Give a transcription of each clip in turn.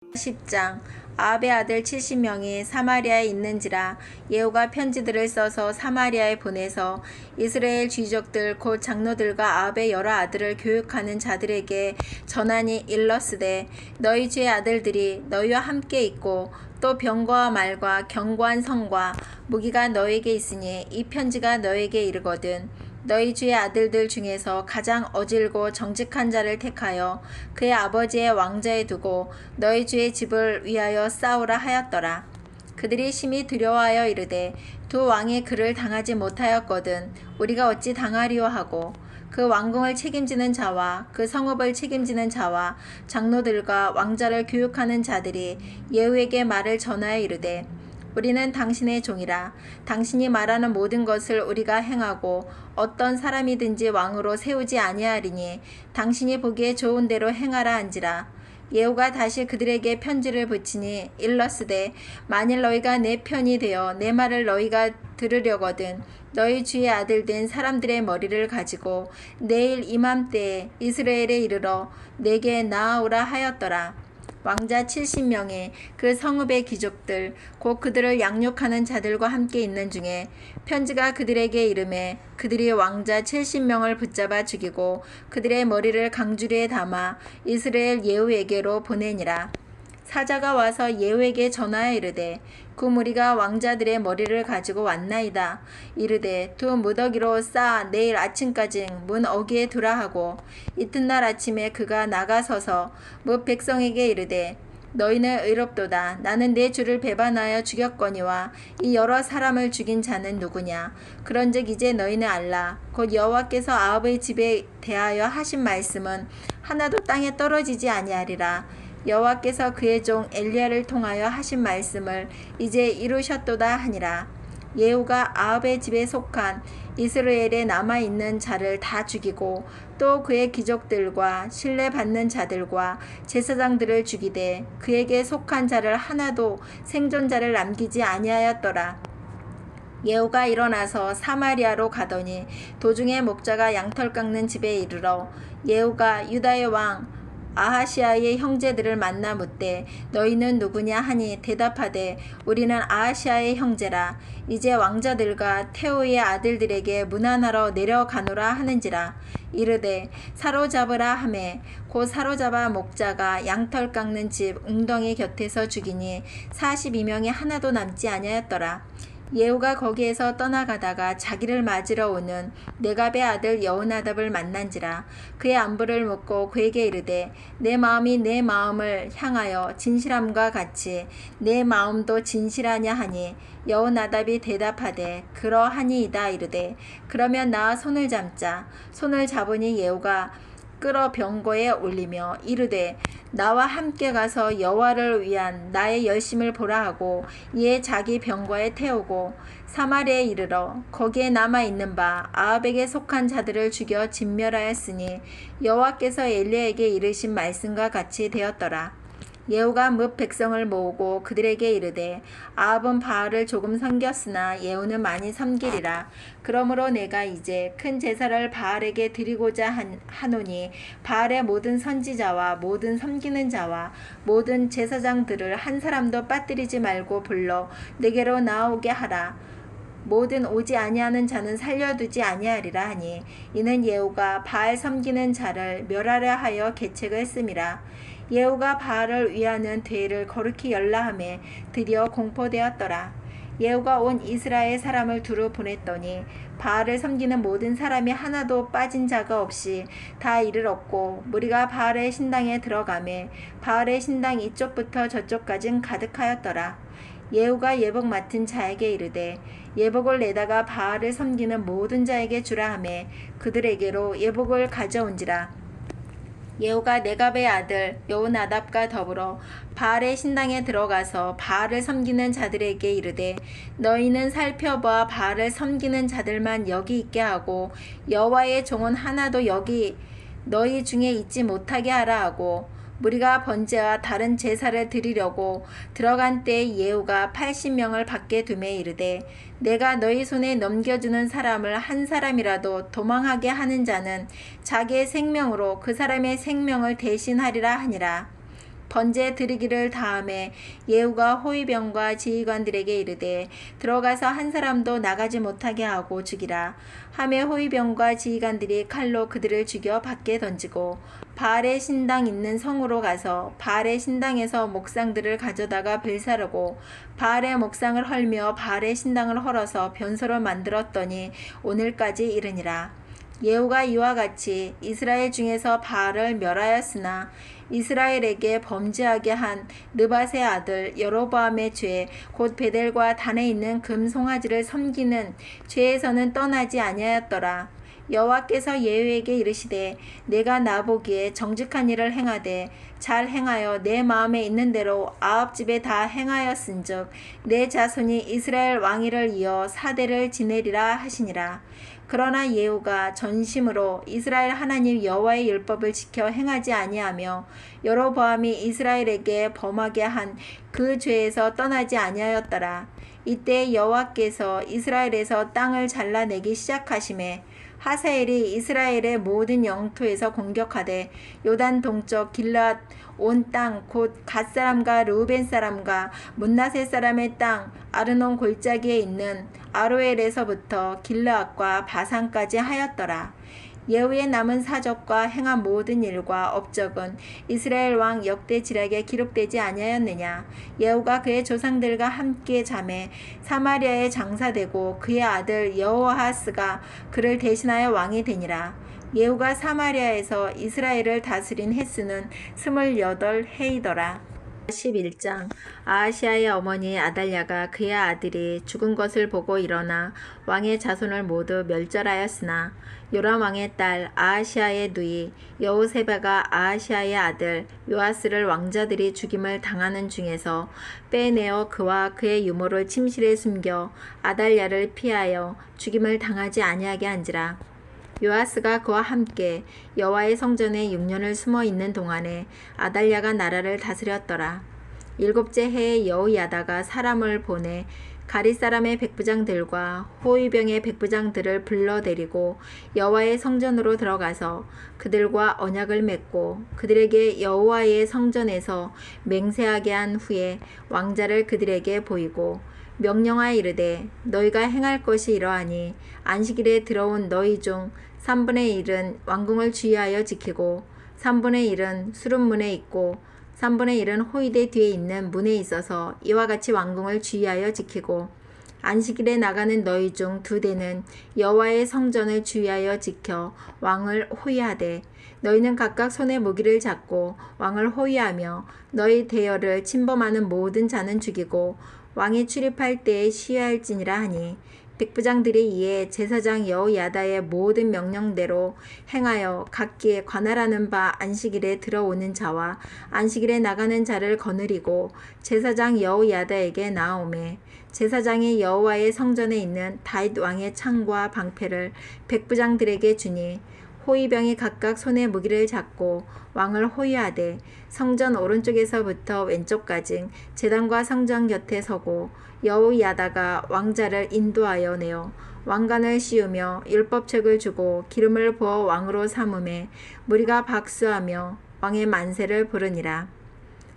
10장. 아합의 아들 70명이 사마리아에 있는지라 예후가 편지들을 써서 사마리아에 보내서 이스라엘 귀족들 곧 장로들과 아합의 여러 아들을 교육하는 자들에게 전하니 일러스되 너희 주의 아들들이 너희와 함께 있고 또 병거와 말과 견고한 성과 무기가 너에게 있으니 이 편지가 너에게 이르거든 너희 주의 아들들 중에서 가장 어질고 정직한 자를 택하여 그의 아버지의 왕좌에 두고 너희 주의 집을 위하여 싸우라 하였더라. 그들이 심히 두려워하여 이르되 두 왕이 그를 당하지 못하였거든 우리가 어찌 당하리요 하고 그 왕궁을 책임지는 자와 그 성읍을 책임지는 자와 장로들과 왕자를 교육하는 자들이 예후에게 말을 전하여 이르되 우리는 당신의 종이라. 당신이 말하는 모든 것을 우리가 행하고 어떤 사람이든지 왕으로 세우지 아니하리니 당신이 보기에 좋은 대로 행하라 한지라. 예후가 다시 그들에게 편지를 붙이니 일러스되 만일 너희가 내 편이 되어 내 말을 너희가 들으려거든 너희 주의 아들 된 사람들의 머리를 가지고 내일 이맘때에 이스라엘에 이르러 내게 나아오라 하였더라. 왕자 70명의 그 성읍의 귀족들 곧 그들을 양육하는 자들과 함께 있는 중에 편지가 그들에게 이르매 그들이 왕자 70명을 붙잡아 죽이고 그들의 머리를 강주리에 담아 이스라엘 예후에게로 보내니라. 사자가 와서 예후에게 전하여 이르되 그 무리가 왕자들의 머리를 가지고 왔나이다. 이르되 두 무더기로 쌓아 내일 아침까지 문 어귀에 두라 하고 이튿날 아침에 그가 나가서서 뭇 백성에게 이르되 너희는 의롭도다. 나는 내 주를 배반하여 죽였거니와 이 여러 사람을 죽인 자는 누구냐. 그런즉 이제 너희는 알라. 곧 여호와께서 아합의 집에 대하여 하신 말씀은 하나도 땅에 떨어지지 아니하리라. 여호와께서 그의 종 엘리야를 통하여 하신 말씀을 이제 이루셨도다 하니라. 예후가 아합의 집에 속한 이스라엘에 남아있는 자를 다 죽이고 또 그의 귀족들과 신뢰받는 자들과 제사장들을 죽이되 그에게 속한 자를 하나도 생존자를 남기지 아니하였더라. 예후가 일어나서 사마리아로 가더니 도중에 목자가 양털 깎는 집에 이르러 예후가 유다의 왕 아하시아의 형제들을 만나 묻되 너희는 누구냐 하니 대답하되 우리는 아하시아의 형제라. 이제 왕자들과 태호의 아들들에게 문안하러 내려가노라 하는지라. 이르되 사로잡으라 하매 곧 사로잡아 목자가 양털 깎는 집 웅덩이 곁에서 죽이니 42명이 하나도 남지 아니하였더라. 예후가 거기에서 떠나가다가 자기를 맞으러 오는 네갑의 아들 여호나답을 만난지라. 그의 안부를 묻고 그에게 이르되 내 마음이 내 마음을 향하여 진실함과 같이 내 마음도 진실하냐 하니 여호나답이 대답하되 그러하니이다. 이르되 그러면 나와 손을 잡자. 손을 잡으니 예후가 끌어 병거에 올리며 이르되 나와 함께 가서 여호와를 위한 나의 열심을 보라 하고 이에 자기 병거에 태우고 사마리아에 이르러 거기에 남아있는 바 아합에게 속한 자들을 죽여 진멸하였으니 여호와께서 엘리야에게 이르신 말씀과 같이 되었더라. 예후가 뭇 백성을 모으고 그들에게 이르되 아합은 바알을 조금 섬겼으나 예후는 많이 섬기리라. 그러므로 내가 이제 큰 제사를 바알에게 드리고자 하노니 바알의 모든 선지자와 모든 섬기는 자와 모든 제사장들을 한 사람도 빠뜨리지 말고 불러 내게로 나오게 하라. 모든 오지 아니하는 자는 살려두지 아니하리라 하니 이는 예후가 바알 섬기는 자를 멸하려 하여 계책을 했음이라. 예후가 바알을 위하는 대회를 거룩히 열라하매 드디어 공포되었더라. 예후가 온 이스라엘 사람을 두루 보냈더니 바알을 섬기는 모든 사람이 하나도 빠진 자가 없이 다 이르렀고 무리가 바알의 신당에 들어가매 바알의 신당 이쪽부터 저쪽까진 가득하였더라. 예후가 예복 맡은 자에게 이르되 예복을 내다가 바알을 섬기는 모든 자에게 주라 하매 그들에게로 예복을 가져온지라. 예후가 네갑의 아들 여호나답과 더불어 바알의 신당에 들어가서 바알을 섬기는 자들에게 이르되 너희는 살펴보아 바알을 섬기는 자들만 여기 있게 하고 여호와의 종은 하나도 여기 너희 중에 있지 못하게 하라 하고 무리가 번제와 다른 제사를 드리려고 들어간 때에 예후가 80명을 밖에 두매 이르되 내가 너희 손에 넘겨주는 사람을 한 사람이라도 도망하게 하는 자는 자기의 생명으로 그 사람의 생명을 대신하리라 하니라. 번제 드리기를 다음에 예후가 호위병과 지휘관들에게 이르되 들어가서 한 사람도 나가지 못하게 하고 죽이라. 하매 호위병과 지휘관들이 칼로 그들을 죽여 밖에 던지고 바알의 신당 있는 성으로 가서 바알의 신당에서 목상들을 가져다가 불사르고 바알의 목상을 헐며 바알의 신당을 헐어서 변소를 만들었더니 오늘까지 이르니라. 예후가 이와 같이 이스라엘 중에서 바알을 멸하였으나 이스라엘에게 범죄하게 한 느밧의 아들 여로보암의 죄 곧 베델과 단에 있는 금 송아지를 섬기는 죄에서는 떠나지 아니하였더라. 여호와께서 예후에게 이르시되 내가 나보기에 정직한 일을 행하되 잘 행하여 내 마음에 있는 대로 아합 집에 다 행하였은즉 내 자손이 이스라엘 왕위를 이어 사대를 지내리라 하시니라. 그러나 예후가 전심으로 이스라엘 하나님 여호와의 율법을 지켜 행하지 아니하며 여로보암이 이스라엘에게 범하게 한 그 죄에서 떠나지 아니하였더라. 이때 여호와께서 이스라엘에서 땅을 잘라내기 시작하심에 하사엘이 이스라엘의 모든 영토에서 공격하되 요단 동쪽 길앗 온 땅 곧 갓 사람과 르우벤 사람과 문나세 사람의 땅 아르논 골짜기에 있는 아로엘에서부터 길르앗과 바산까지 하였더라. 예후의 남은 사적과 행한 모든 일과 업적은 이스라엘 왕 역대지략에 기록되지 아니하였느냐. 예후가 그의 조상들과 함께 잠에 사마리아에 장사되고 그의 아들 여호아하스가 그를 대신하여 왕이 되니라. 예후가 사마리아에서 이스라엘을 다스린 횟수는 28해이더라. 11장. 아하시아의 어머니 아달랴가 그의 아들이 죽은 것을 보고 일어나 왕의 자손을 모두 멸절하였으나 요람 왕의 딸 아하시아의 누이 여호세바가 아하시아의 아들 요아스를 왕자들이 죽임을 당하는 중에서 빼내어 그와 그의 유모를 침실에 숨겨 아달랴를 피하여 죽임을 당하지 아니하게 한지라. 요아스가 그와 함께 여호와의 성전에 6년을 숨어 있는 동안에 아달랴가 나라를 다스렸더라. 7째 해에 여호야다가 사람을 보내 가리 사람의 백부장들과 호위병의 백부장들을 불러들이고 여호와의 성전으로 들어가서 그들과 언약을 맺고 그들에게 여호와의 성전에서 맹세하게 한 후에 왕자를 그들에게 보이고 명령하여 이르되 너희가 행할 것이 이러하니 안식일에 들어온 너희 중 3분의 1은 왕궁을 주의하여 지키고 3분의 1은 수룸문에 있고 3분의 1은 호위대 뒤에 있는 문에 있어서 이와 같이 왕궁을 주의하여 지키고 안식일에 나가는 너희 중 2대는 여호와의 성전을 주의하여 지켜 왕을 호위하되 너희는 각각 손에 무기를 잡고 왕을 호위하며 너희 대열을 침범하는 모든 자는 죽이고 왕이 출입할 때에 시위할지니라 하니 백부장들이 이에 제사장 여호야다의 모든 명령대로 행하여 각기에 관할하는 바 안식일에 들어오는 자와 안식일에 나가는 자를 거느리고 제사장 여호야다에게 나아오매 제사장이 여호와의 성전에 있는 다윗 왕의 창과 방패를 백부장들에게 주니 호위병이 각각 손에 무기를 잡고 왕을 호위하되 성전 오른쪽에서부터 왼쪽까지 제단과 성전 곁에 서고 여호야다가 왕자를 인도하여 내어 왕관을 씌우며 율법책을 주고 기름을 부어 왕으로 삼음에 무리가 박수하며 왕의 만세를 부르니라.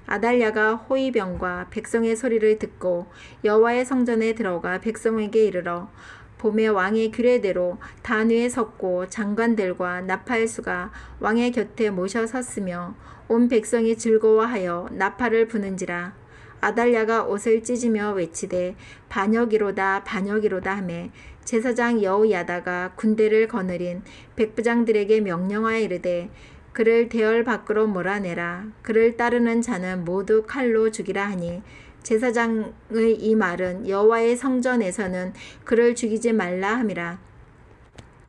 아달랴가 호위병과 백성의 소리를 듣고 여호와의 성전에 들어가 백성에게 이르러 봄에 왕의 규례대로 단 위에 섰고 장관들과 나팔수가 왕의 곁에 모셔 섰으며 온 백성이 즐거워하여 나팔을 부는지라. 아달랴가 옷을 찢으며 외치되 반역이로다 반역이로다 하매 제사장 여호야다가 군대를 거느린 백부장들에게 명령하여 이르되 그를 대열 밖으로 몰아내라. 그를 따르는 자는 모두 칼로 죽이라 하니 제사장의 이 말은 여호와의 성전에서는 그를 죽이지 말라 함이라.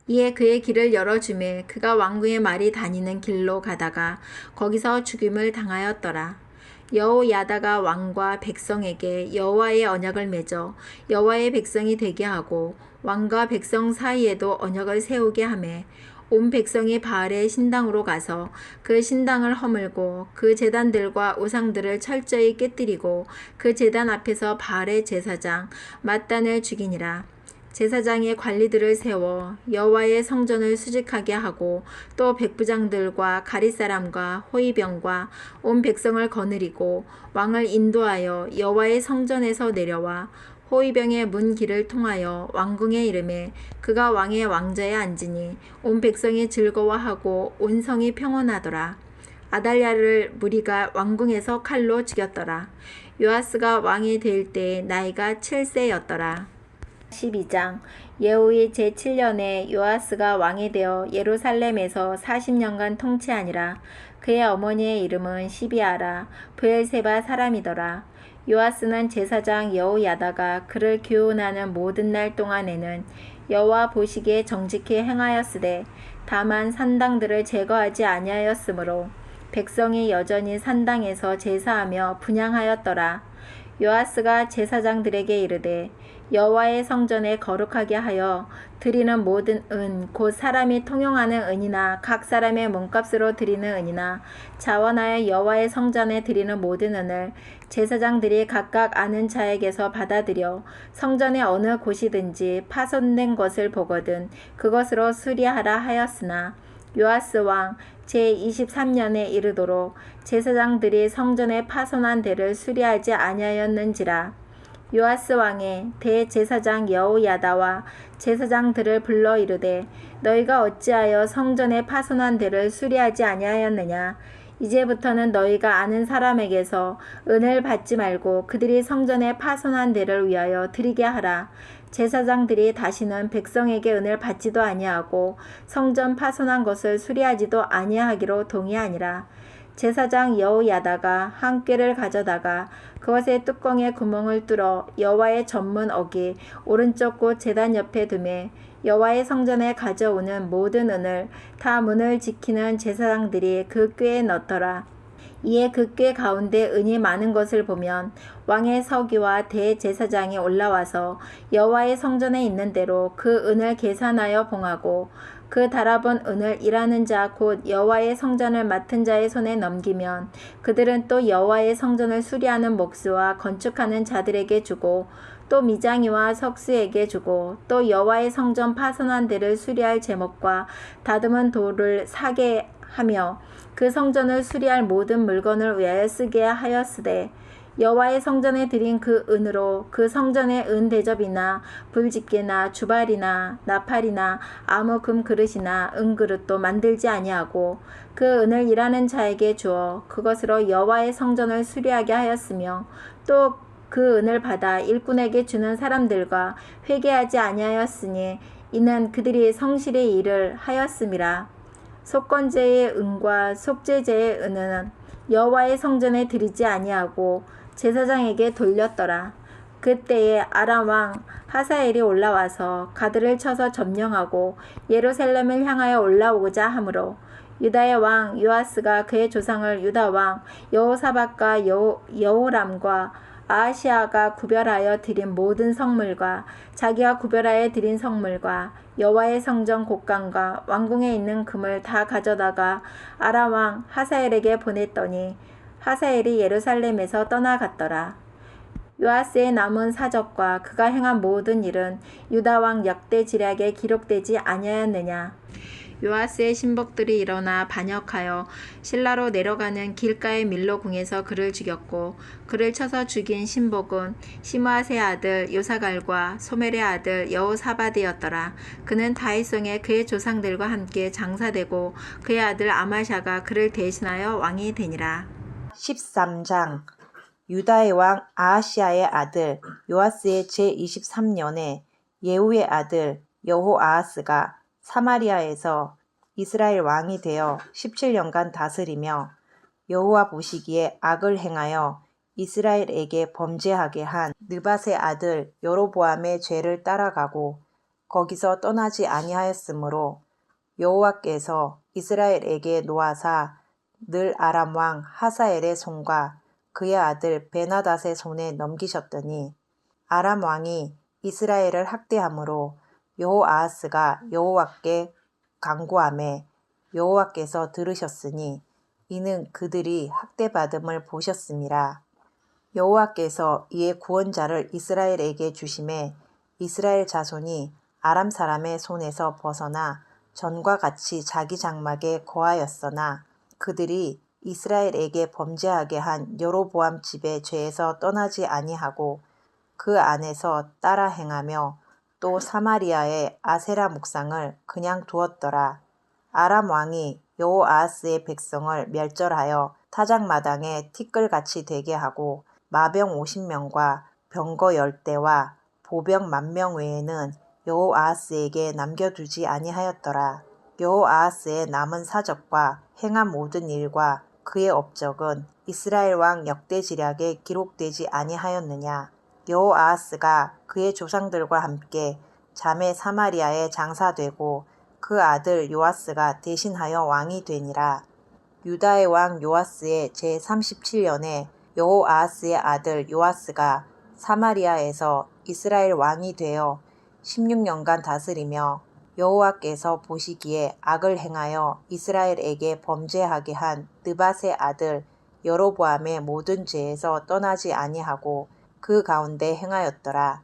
이에 그의 길을 열어주매 그가 왕궁의 말이 다니는 길로 가다가 거기서 죽임을 당하였더라. 여호야다가 왕과 백성에게 여호와의 언약을 맺어 여호와의 백성이 되게 하고 왕과 백성 사이에도 언약을 세우게 하매 온 백성이 바알의 신당으로 가서 그 신당을 허물고 그 제단들과 우상들을 철저히 깨뜨리고 그 제단 앞에서 바알의 제사장 맏단을 죽이니라. 제사장의 관리들을 세워 여호와의 성전을 수직하게 하고 또 백부장들과 가릿사람과 호위병과 온 백성을 거느리고 왕을 인도하여 여호와의 성전에서 내려와 호위병의 문 길을 통하여 왕궁에 이르매 그가 왕의 왕좌에 앉으니 온 백성이 즐거워하고 온 성이 평온하더라. 아달랴를 무리가 왕궁에서 칼로 죽였더라. 요아스가 왕이 될 때에 나이가 7세였더라. 12장 예후의 제7년에 요아스가 왕이 되어 예루살렘에서 40년간 통치하니라. 그의 어머니의 이름은 시비아라 브엘세바 사람이더라. 요아스는 제사장 여호야다가 그를 교훈하는 모든 날 동안에는 여호와 보시기에 정직히 행하였으되 다만 산당들을 제거하지 아니하였으므로 백성이 여전히 산당에서 제사하며 분향하였더라. 요아스가 제사장들에게 이르되 여호와의 성전에 거룩하게 하여 드리는 모든 은 곧 사람이 통용하는 은이나 각 사람의 몸값으로 드리는 은이나 자원하여 여호와의 성전에 드리는 모든 은을 제사장들이 각각 아는 자에게서 받아들여 성전의 어느 곳이든지 파손된 것을 보거든 그것으로 수리하라 하였으나 요아스 왕 제23년에 이르도록 제사장들이 성전의 파손한 데를 수리하지 아니하였는지라. 요아스 왕의 대제사장 여호야다와 제사장들을 불러 이르되 너희가 어찌하여 성전의 파손한 데를 수리하지 아니하였느냐. 이제부터는 너희가 아는 사람에게서 은을 받지 말고 그들이 성전의 파손한 데를 위하여 드리게 하라. 제사장들이 다시는 백성에게 은을 받지도 아니하고 성전 파손한 것을 수리하지도 아니하기로 동의하니라. 제사장 여호야다가 한 꾀를 가져다가 그것의 뚜껑에 구멍을 뚫어 여호와의 전문 어기 오른쪽 곳 제단 옆에 두매 여호와의 성전에 가져오는 모든 은을 다 문을 지키는 제사장들이 그 꾀에 넣더라. 이에 그 꾀 가운데 은이 많은 것을 보면 왕의 서기와 대제사장이 올라와서 여호와의 성전에 있는 대로 그 은을 계산하여 봉하고 그 달아본 은을 일하는 자 곧 여호와의 성전을 맡은 자의 손에 넘기면 그들은 또 여호와의 성전을 수리하는 목수와 건축하는 자들에게 주고 또 미장이와 석수에게 주고 또 여호와의 성전 파손한 데를 수리할 제목과 다듬은 돌을 사게 하며 그 성전을 수리할 모든 물건을 위하여 쓰게 하였으되 여호와의 성전에 드린 그 은으로 그 성전의 은 대접이나 불집게나 주발이나 나팔이나 아무 금 그릇이나 은 그릇도 만들지 아니하고 그 은을 일하는 자에게 주어 그것으로 여호와의 성전을 수리하게 하였으며 또 그 은을 받아 일꾼에게 주는 사람들과 회개하지 아니하였으니 이는 그들이 성실의 일을 하였음이라. 속건제의 은과 속죄제의 은은 여호와의 성전에 드리지 아니하고 제사장에게 돌렸더라. 그때에 아람 왕 하사엘이 올라와서 가드를 쳐서 점령하고 예루살렘을 향하여 올라오고자 하므로 유다의 왕 요아스가 그의 조상을 유다 왕 여호사밧과 여호람과 아하시아가 구별하여 드린 모든 성물과 자기가 구별하여 드린 성물과 여호와의 성전 곡간과 왕궁에 있는 금을 다 가져다가 아람 왕 하사엘에게 보냈더니 하사엘이 예루살렘에서 떠나갔더라. 요아스의 남은 사적과 그가 행한 모든 일은 유다 왕 역대 지략에 기록되지 아니하였느냐. 요아스의 신복들이 일어나 반역하여 실라로 내려가는 길가의 밀로궁에서 그를 죽였고 그를 쳐서 죽인 신복은 시므앗의 아들 요사갈과 소멜의 아들 여호사밧이었더라. 그는 다윗성에 그의 조상들과 함께 장사되고 그의 아들 아마샤가 그를 대신하여 왕이 되니라. 13장 유다의 왕 아하시아의 아들 요아스의 제23년에 예후의 아들 여호아하스가 사마리아에서 이스라엘 왕이 되어 17년간 다스리며 여호와 보시기에 악을 행하여 이스라엘에게 범죄하게 한 느밧의 아들 여로보암의 죄를 따라가고 거기서 떠나지 아니하였으므로 여호와께서 이스라엘에게 노하사 늘 아람 왕 하사엘의 손과 그의 아들 베나닷의 손에 넘기셨더니 아람 왕이 이스라엘을 학대함으로 여호아하스가 여호와께 간구하매 여호와께서 들으셨으니 이는 그들이 학대받음을 보셨음이라. 여호와께서 이에 구원자를 이스라엘에게 주심에 이스라엘 자손이 아람 사람의 손에서 벗어나 전과 같이 자기 장막에 거하였으나 그들이 이스라엘에게 범죄하게 한 여로보암 집의 죄에서 떠나지 아니하고 그 안에서 따라 행하며 또 사마리아의 아세라 묵상을 그냥 두었더라. 아람 왕이 여호아하스의 백성을 멸절하여 타작마당에 티끌같이 되게 하고 마병 50명과 병거 10대와 보병 10,000명 외에는 여호아하스에게 남겨두지 아니하였더라. 여호아하스의 남은 사적과 행한 모든 일과 그의 업적은 이스라엘 왕 역대지략에 기록되지 아니하였느냐. 여호아하스가 그의 조상들과 함께 자매 사마리아에 장사되고 그 아들 요아스가 대신하여 왕이 되니라. 유다의 왕 요아스의 제37년에 여호아하스의 아들 요아스가 사마리아에서 이스라엘 왕이 되어 16년간 다스리며 여호와께서 보시기에 악을 행하여 이스라엘에게 범죄하게 한 느밧의 아들 여로보암의 모든 죄에서 떠나지 아니하고 그 가운데 행하였더라.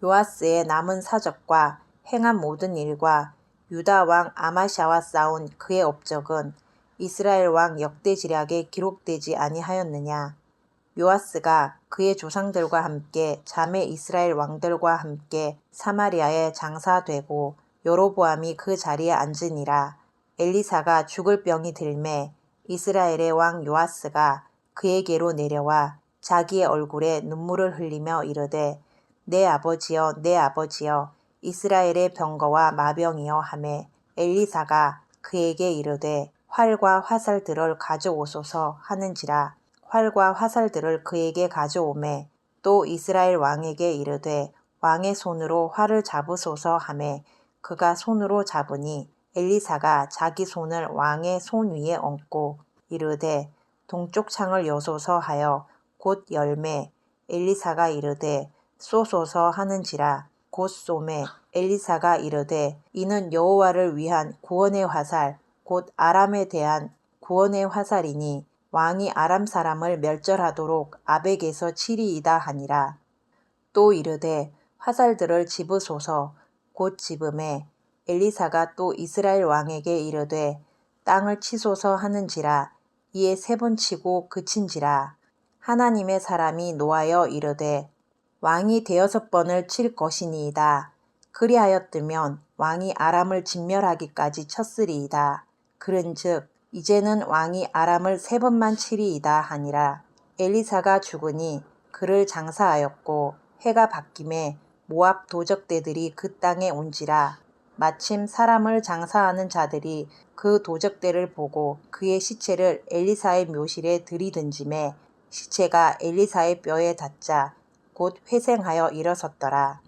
요아스의 남은 사적과 행한 모든 일과 유다 왕 아마샤와 싸운 그의 업적은 이스라엘 왕 역대지략에 기록되지 아니하였느냐. 요아스가 그의 조상들과 함께 자매 이스라엘 왕들과 함께 사마리아에 장사되고 여로보암이 그 자리에 앉으니라. 엘리사가 죽을 병이 들매 이스라엘의 왕 요아스가 그에게로 내려와 자기의 얼굴에 눈물을 흘리며 이르되 내 아버지여 내 아버지여 이스라엘의 병거와 마병이여 하매 엘리사가 그에게 이르되 활과 화살들을 가져오소서 하는지라. 활과 화살들을 그에게 가져오매 또 이스라엘 왕에게 이르되 왕의 손으로 활을 잡으소서 하매 그가 손으로 잡으니 엘리사가 자기 손을 왕의 손 위에 얹고 이르되 동쪽 창을 여소서 하여 곧 열매 엘리사가 이르되 쏘소서 하는지라. 곧 쏘매 엘리사가 이르되 이는 여호와를 위한 구원의 화살 곧 아람에 대한 구원의 화살이니 왕이 아람 사람을 멸절하도록 아벡에서 치리이다 하니라. 또 이르되 화살들을 집으소서 곧 집음에 엘리사가 또 이스라엘 왕에게 이르되 땅을 치소서 하는지라. 이에 3번 치고 그친지라. 하나님의 사람이 노하여 이르되 왕이 6번을 칠 것이니이다. 그리하였으면 왕이 아람을 진멸하기까지 쳤으리이다. 그런즉 이제는 왕이 아람을 3번만 치리이다 하니라. 엘리사가 죽으니 그를 장사하였고 해가 바뀜에 모압 도적대들이 그 땅에 온지라. 마침 사람을 장사하는 자들이 그 도적대를 보고 그의 시체를 엘리사의 묘실에 들이던지매 시체가 엘리사의 뼈에 닿자 곧 회생하여 일어섰더라.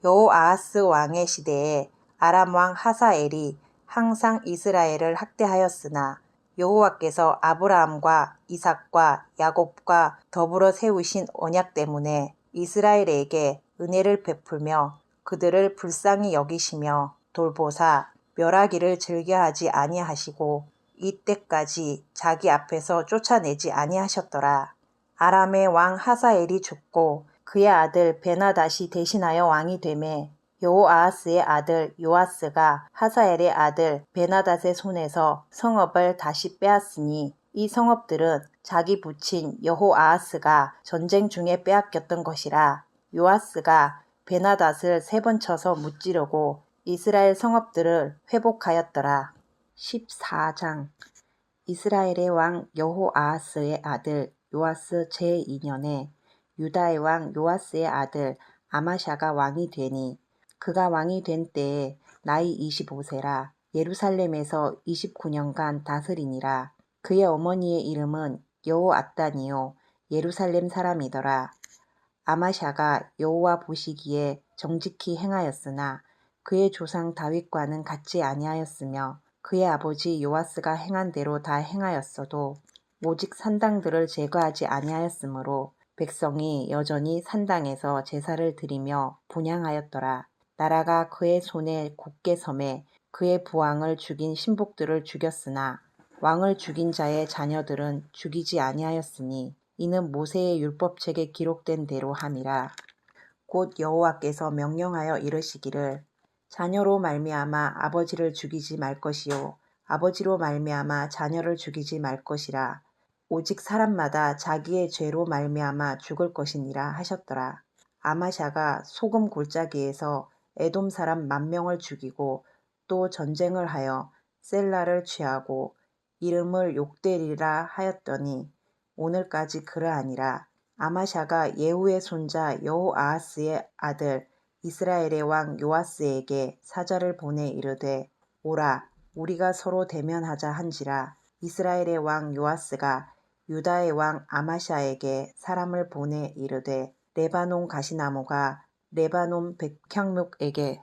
여호아하스 왕의 시대에 아람 왕 하사엘이 항상 이스라엘을 학대하였으나 여호와께서 아브라함과 이삭과 야곱과 더불어 세우신 언약 때문에 이스라엘에게 은혜를 베풀며 그들을 불쌍히 여기시며 돌보사 멸하기를 즐겨하지 아니하시고 이때까지 자기 앞에서 쫓아내지 아니하셨더라. 아람의 왕 하사엘이 죽고 그의 아들 베나닷이 대신하여 왕이 되매 여호아하스의 아들 요아스가 하사엘의 아들 베나닷의 손에서 성읍을 다시 빼앗으니 이 성읍들은 자기 부친 여호아하스가 전쟁 중에 빼앗겼던 것이라. 요아스가 베나닷을 3번 쳐서 무찌르고 이스라엘 성읍들을 회복하였더라. 14장 이스라엘의 왕 여호아하스의 아들 요아스 제2년에 유다의 왕 요아스의 아들 아마샤가 왕이 되니 그가 왕이 된 때에 나이 25세라. 예루살렘에서 29년간 다스리니라. 그의 어머니의 이름은 여호앗단이요 예루살렘 사람이더라. 아마샤가 여호와 보시기에 정직히 행하였으나 그의 조상 다윗과는 같지 아니하였으며 그의 아버지 요아스가 행한 대로 다 행하였어도 오직 산당들을 제거하지 아니하였으므로 백성이 여전히 산당에서 제사를 드리며 분향하였더라. 나라가 그의 손에 굳게 섬에 그의 부왕을 죽인 신복들을 죽였으나 왕을 죽인 자의 자녀들은 죽이지 아니하였으니 이는 모세의 율법책에 기록된 대로 함이라. 곧 여호와께서 명령하여 이르시기를 자녀로 말미암아 아버지를 죽이지 말 것이요 아버지로 말미암아 자녀를 죽이지 말 것이라. 오직 사람마다 자기의 죄로 말미암아 죽을 것이니라 하셨더라. 아마샤가 소금 골짜기에서 에돔 사람 10,000명을 죽이고 또 전쟁을 하여 셀라를 취하고 이름을 욕되리라 하였더니 오늘까지 그러하니라. 아마샤가 예후의 손자 여호아하스의 아들 이스라엘의 왕 요아스에게 사자를 보내 이르되 오라 우리가 서로 대면하자 한지라. 이스라엘의 왕 요아스가 유다의 왕 아마샤에게 사람을 보내 이르되 레바논 가시나무가 레바논 백향목에게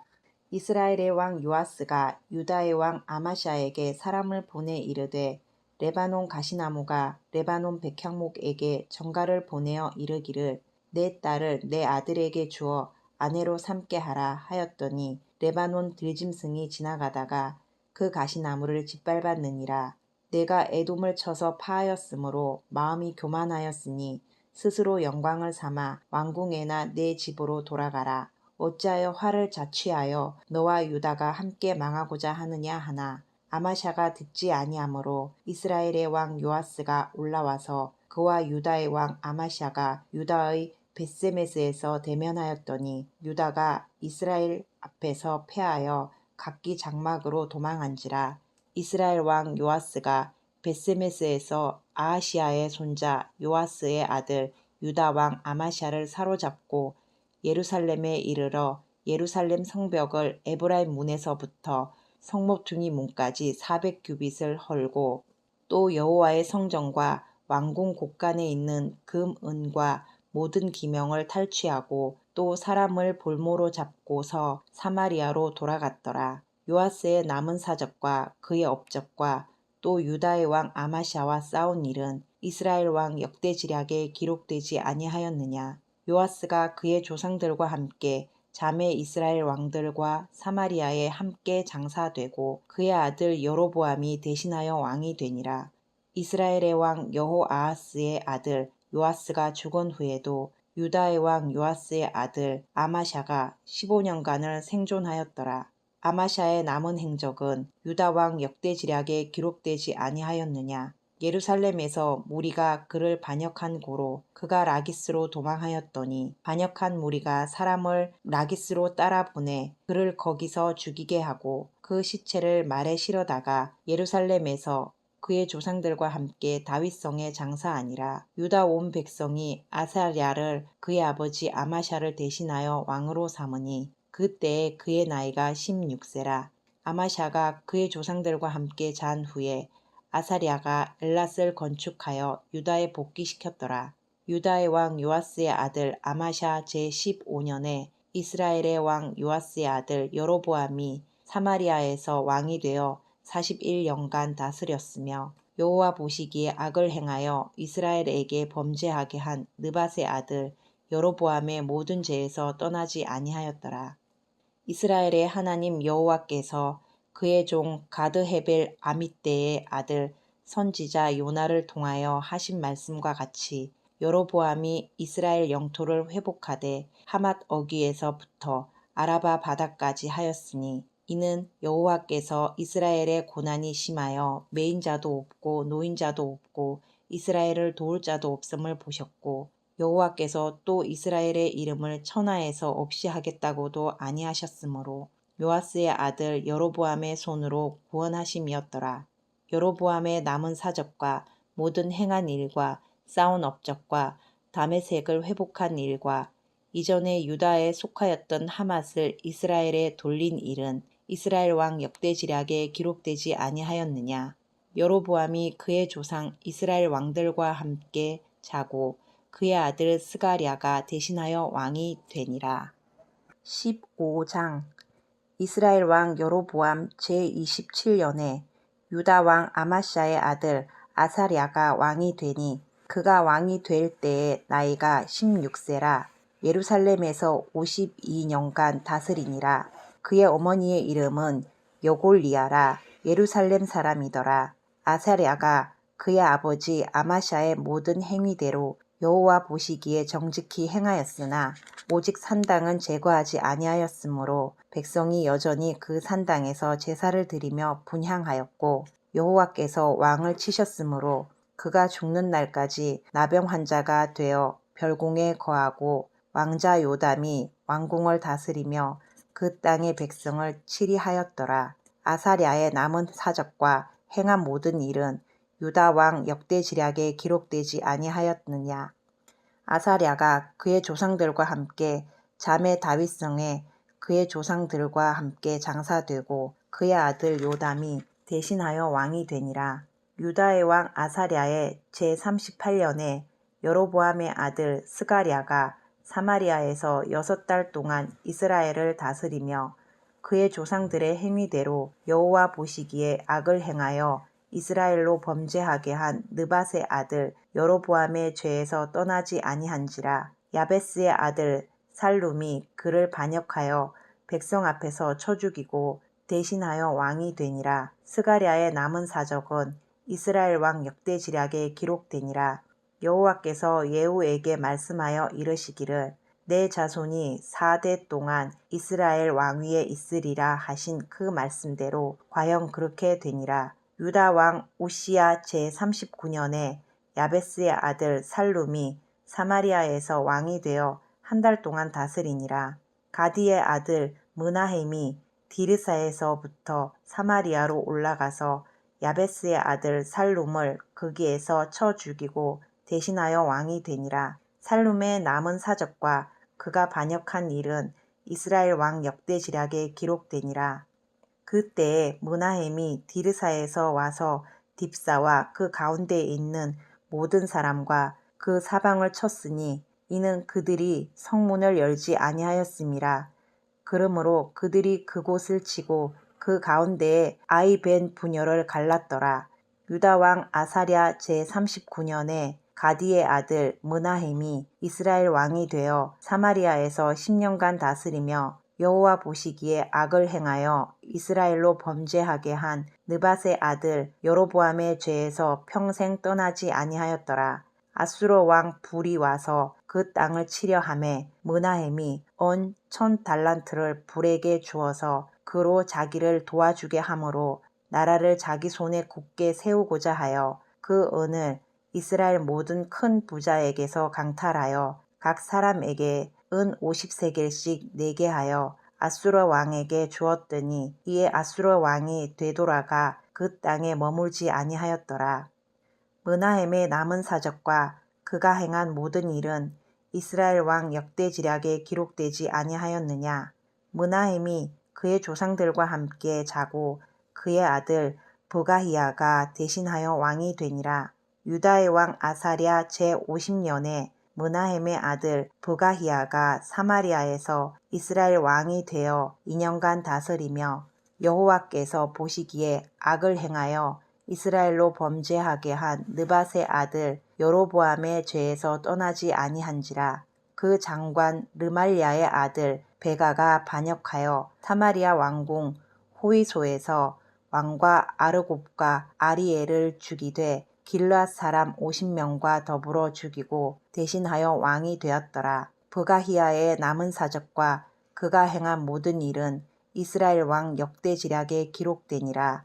이스라엘의 왕 요아스가 유다의 왕 아마샤에게 사람을 보내 이르되 레바논 가시나무가 레바논 백향목에게 전가를 보내어 이르기를 내 딸을 내 아들에게 주어 아내로 삼게 하라 하였더니 레바논 들짐승이 지나가다가 그 가시나무를 짓밟았느니라. 내가 에돔을 쳐서 파하였으므로 마음이 교만하였으니 스스로 영광을 삼아 왕궁에나 내 집으로 돌아가라. 어찌하여 화를 자취하여 너와 유다가 함께 망하고자 하느냐 하나 아마샤가 듣지 아니하므로 이스라엘의 왕 요아스가 올라와서 그와 유다의 왕 아마샤가 유다의 벳세메스에서 대면하였더니 유다가 이스라엘 앞에서 패하여 각기 장막으로 도망한지라. 이스라엘 왕 요아스가 벳세메스에서 아하시아의 손자 요아스의 아들 유다 왕 아마샤를 사로잡고 예루살렘에 이르러 예루살렘 성벽을 에브라임 문에서부터 성모퉁이 문까지 400규빗을 헐고 또 여호와의 성전과 왕궁 곳간에 있는 금, 은과 모든 기명을 탈취하고 또 사람을 볼모로 잡고서 사마리아로 돌아갔더라. 요아스의 남은 사적과 그의 업적과 또 유다의 왕 아마샤와 싸운 일은 이스라엘 왕 역대지략에 기록되지 아니하였느냐. 요아스가 그의 조상들과 함께 자매 이스라엘 왕들과 사마리아에 함께 장사되고 그의 아들 여로보암이 대신하여 왕이 되니라. 이스라엘의 왕 여호아하스의 아들 요아스가 죽은 후에도 유다의 왕 요아스의 아들 아마샤가 15년간을 생존하였더라. 아마샤의 남은 행적은 유다 왕 역대지략에 기록되지 아니하였느냐. 예루살렘에서 무리가 그를 반역한 고로 그가 라기스로 도망하였더니 반역한 무리가 사람을 라기스로 따라 보내 그를 거기서 죽이게 하고 그 시체를 말에 실어다가 예루살렘에서 그의 조상들과 함께 다윗성에 장사하니라. 유다 온 백성이 아사랴를 그의 아버지 아마샤를 대신하여 왕으로 삼으니 그때에 그의 나이가 16세라. 아마샤가 그의 조상들과 함께 잔 후에 아사랴가 엘랏을 건축하여 유다에 복귀시켰더라. 유다의 왕 요아스의 아들 아마샤 제15년에 이스라엘의 왕 요아스의 아들 여로보암이 사마리아에서 왕이 되어 41년간 다스렸으며 여호와 보시기에 악을 행하여 이스라엘에게 범죄하게 한 느밧의 아들 여로보암의 모든 죄에서 떠나지 아니하였더라. 이스라엘의 하나님 여호와께서 그의 종 가드헤벨 아mit대의 아들 선지자 요나를 통하여 하신 말씀과 같이 여로보암이 이스라엘 영토를 회복하되 하맛 어귀에서부터 아라바 바다까지 하였으니 이는 여호와께서 이스라엘의 고난이 심하여 매인자도 없고 노인자도 없고 이스라엘을 도울 자도 없음을 보셨고 여호와께서 또 이스라엘의 이름을 천하에서 없이 하겠다고도 아니하셨으므로 요아스의 아들 여로보암의 손으로 구원하심이었더라. 여로보암의 남은 사적과 모든 행한 일과 싸운 업적과 다메섹을 회복한 일과 이전에 유다에 속하였던 하맛을 이스라엘에 돌린 일은 이스라엘 왕 역대지략에 기록되지 아니하였느냐. 여로보암이 그의 조상 이스라엘 왕들과 함께 자고 그의 아들 스가랴가 대신하여 왕이 되니라. 15장 이스라엘 왕 여로보암 제27년에 유다 왕 아마샤의 아들 아사랴가 왕이 되니 그가 왕이 될 때에 나이가 16세라. 예루살렘에서 52년간 다스리니라. 그의 어머니의 이름은 여골리아라. 예루살렘 사람이더라. 아사랴가 그의 아버지 아마샤의 모든 행위대로 여호와 보시기에 정직히 행하였으나 오직 산당은 제거하지 아니하였으므로 백성이 여전히 그 산당에서 제사를 드리며 분향하였고 여호와께서 왕을 치셨으므로 그가 죽는 날까지 나병 환자가 되어 별궁에 거하고 왕자 요담이 왕궁을 다스리며 그 땅의 백성을 치리하였더라. 아사랴의 남은 사적과 행한 모든 일은 유다 왕 역대지략에 기록되지 아니하였느냐. 아사랴가 그의 조상들과 함께 자매 다윗성에 그의 조상들과 함께 장사되고 그의 아들 요담이 대신하여 왕이 되니라. 유다의 왕 아사랴의 제38년에 여로보암의 아들 스가랴가 사마리아에서 6달 동안 이스라엘을 다스리며 그의 조상들의 행위대로 여호와 보시기에 악을 행하여 이스라엘로 범죄하게 한 느밧의 아들 여로보암의 죄에서 떠나지 아니한지라. 야베스의 아들 살룸이 그를 반역하여 백성 앞에서 쳐 죽이고 대신하여 왕이 되니라. 스가랴의 남은 사적은 이스라엘 왕 역대지략에 기록되니라. 여호와께서 예후에게 말씀하여 이르시기를 내 자손이 4대 동안 이스라엘 왕위에 있으리라 하신 그 말씀대로 과연 그렇게 되니라. 유다 왕 우시야 제39년에 야베스의 아들 살룸이 사마리아에서 왕이 되어 1달 동안 다스리니라. 가디의 아들 므나헴이 디르사에서부터 사마리아로 올라가서 야베스의 아들 살룸을 거기에서 쳐 죽이고 대신하여 왕이 되니라. 살룸의 남은 사적과 그가 반역한 일은 이스라엘 왕 역대지략에 기록되니라. 그때에 므나헴이 디르사에서 와서 딥사와 그 가운데에 있는 모든 사람과 그 사방을 쳤으니 이는 그들이 성문을 열지 아니하였음이라. 그러므로 그들이 그곳을 치고 그 가운데에 아이벤 분열을 갈랐더라. 유다 왕 아사랴 제39년에 가디의 아들 므나헴이 이스라엘 왕이 되어 사마리아에서 10년간 다스리며 여호와 보시기에 악을 행하여 이스라엘로 범죄하게 한 느밧의 아들 여로보암의 죄에서 평생 떠나지 아니하였더라. 아수르 왕 불이 와서 그 땅을 치려 하매 므나헴이 은 1000달란트를 불에게 주어서 그로 자기를 도와주게 하므로 나라를 자기 손에 굳게 세우고자 하여 그 은을 이스라엘 모든 큰 부자에게서 강탈하여 각 사람에게 은 50세겔씩 내게 하여 아수르 왕에게 주었더니 이에 아수르 왕이 되돌아가 그 땅에 머물지 아니하였더라. 므나헴의 남은 사적과 그가 행한 모든 일은 이스라엘 왕 역대지략에 기록되지 아니하였느냐. 므나헴이 그의 조상들과 함께 자고 그의 아들 브가히야가 대신하여 왕이 되니라. 유다의 왕 아사랴 제50년에 므나헴의 아들 브가히야가 사마리아에서 이스라엘 왕이 되어 2년간 다스리며 여호와께서 보시기에 악을 행하여 이스라엘로 범죄하게 한 느밧의 아들 여로보암의 죄에서 떠나지 아니한지라. 그 장관 르말랴의 아들 베가가 반역하여 사마리아 왕궁 호위소에서 왕과 아르곱과 아리엘을 죽이되 길앗 사람 50명과 더불어 죽이고 대신하여 왕이 되었더라. 브가히야의 남은 사적과 그가 행한 모든 일은 이스라엘 왕 역대지략에 기록되니라.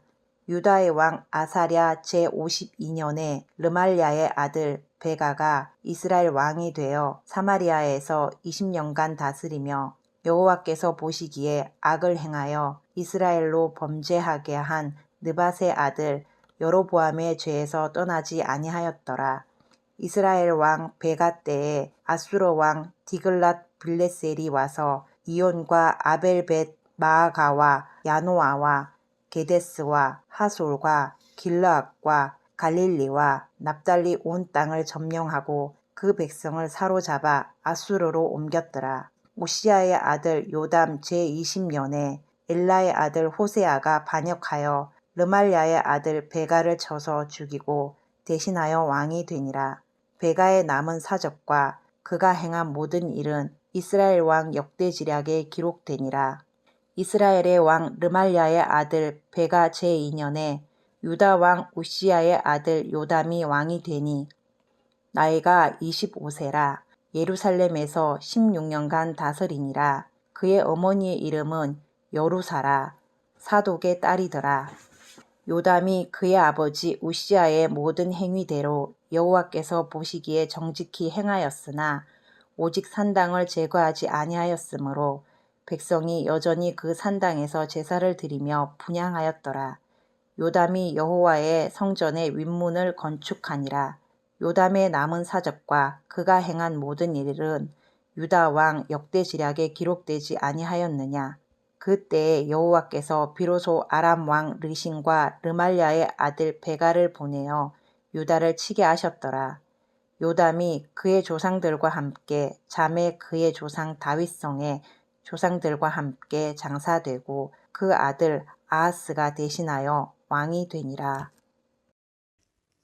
유다의 왕 아사랴 제52년에 르말랴의 아들 베가가 이스라엘 왕이 되어 사마리아에서 20년간 다스리며 여호와께서 보시기에 악을 행하여 이스라엘로 범죄하게 한 느밧의 아들 여로보암의 죄에서 떠나지 아니하였더라. 이스라엘 왕 베가 때에 아수르 왕 디글랏 빌레셀이 와서 이온과 아벨벳 마아가와 야노아와 게데스와 하솔과 길르앗과 갈릴리와 납달리 온 땅을 점령하고 그 백성을 사로잡아 아수르로 옮겼더라. 우시야의 아들 요담 제20년에 엘라의 아들 호세아가 반역하여 르말랴의 아들 베가를 쳐서 죽이고 대신하여 왕이 되니라. 베가의 남은 사적과 그가 행한 모든 일은 이스라엘 왕 역대지략에 기록되니라. 이스라엘의 왕 르말랴의 아들 베가 제2년에 유다 왕 우시야의 아들 요담이 왕이 되니 나이가 25세라. 예루살렘에서 16년간 다스리니라. 그의 어머니의 이름은 여루사라. 사독의 딸이더라. 요담이 그의 아버지 우시아의 모든 행위대로 여호와께서 보시기에 정직히 행하였으나 오직 산당을 제거하지 아니하였으므로 백성이 여전히 그 산당에서 제사를 드리며 분향하였더라. 요담이 여호와의 성전의 윗문을 건축하니라. 요담의 남은 사적과 그가 행한 모든 일은 유다 왕 역대지략에 기록되지 아니하였느냐. 그때에 여호와께서 비로소 아람 왕 르신과 르말랴의 아들 베가를 보내어 유다를 치게 하셨더라. 요담이 그의 조상들과 함께 잠에 그의 조상 다윗성의 조상들과 함께 장사되고 그 아들 아하스가 대신하여 왕이 되니라.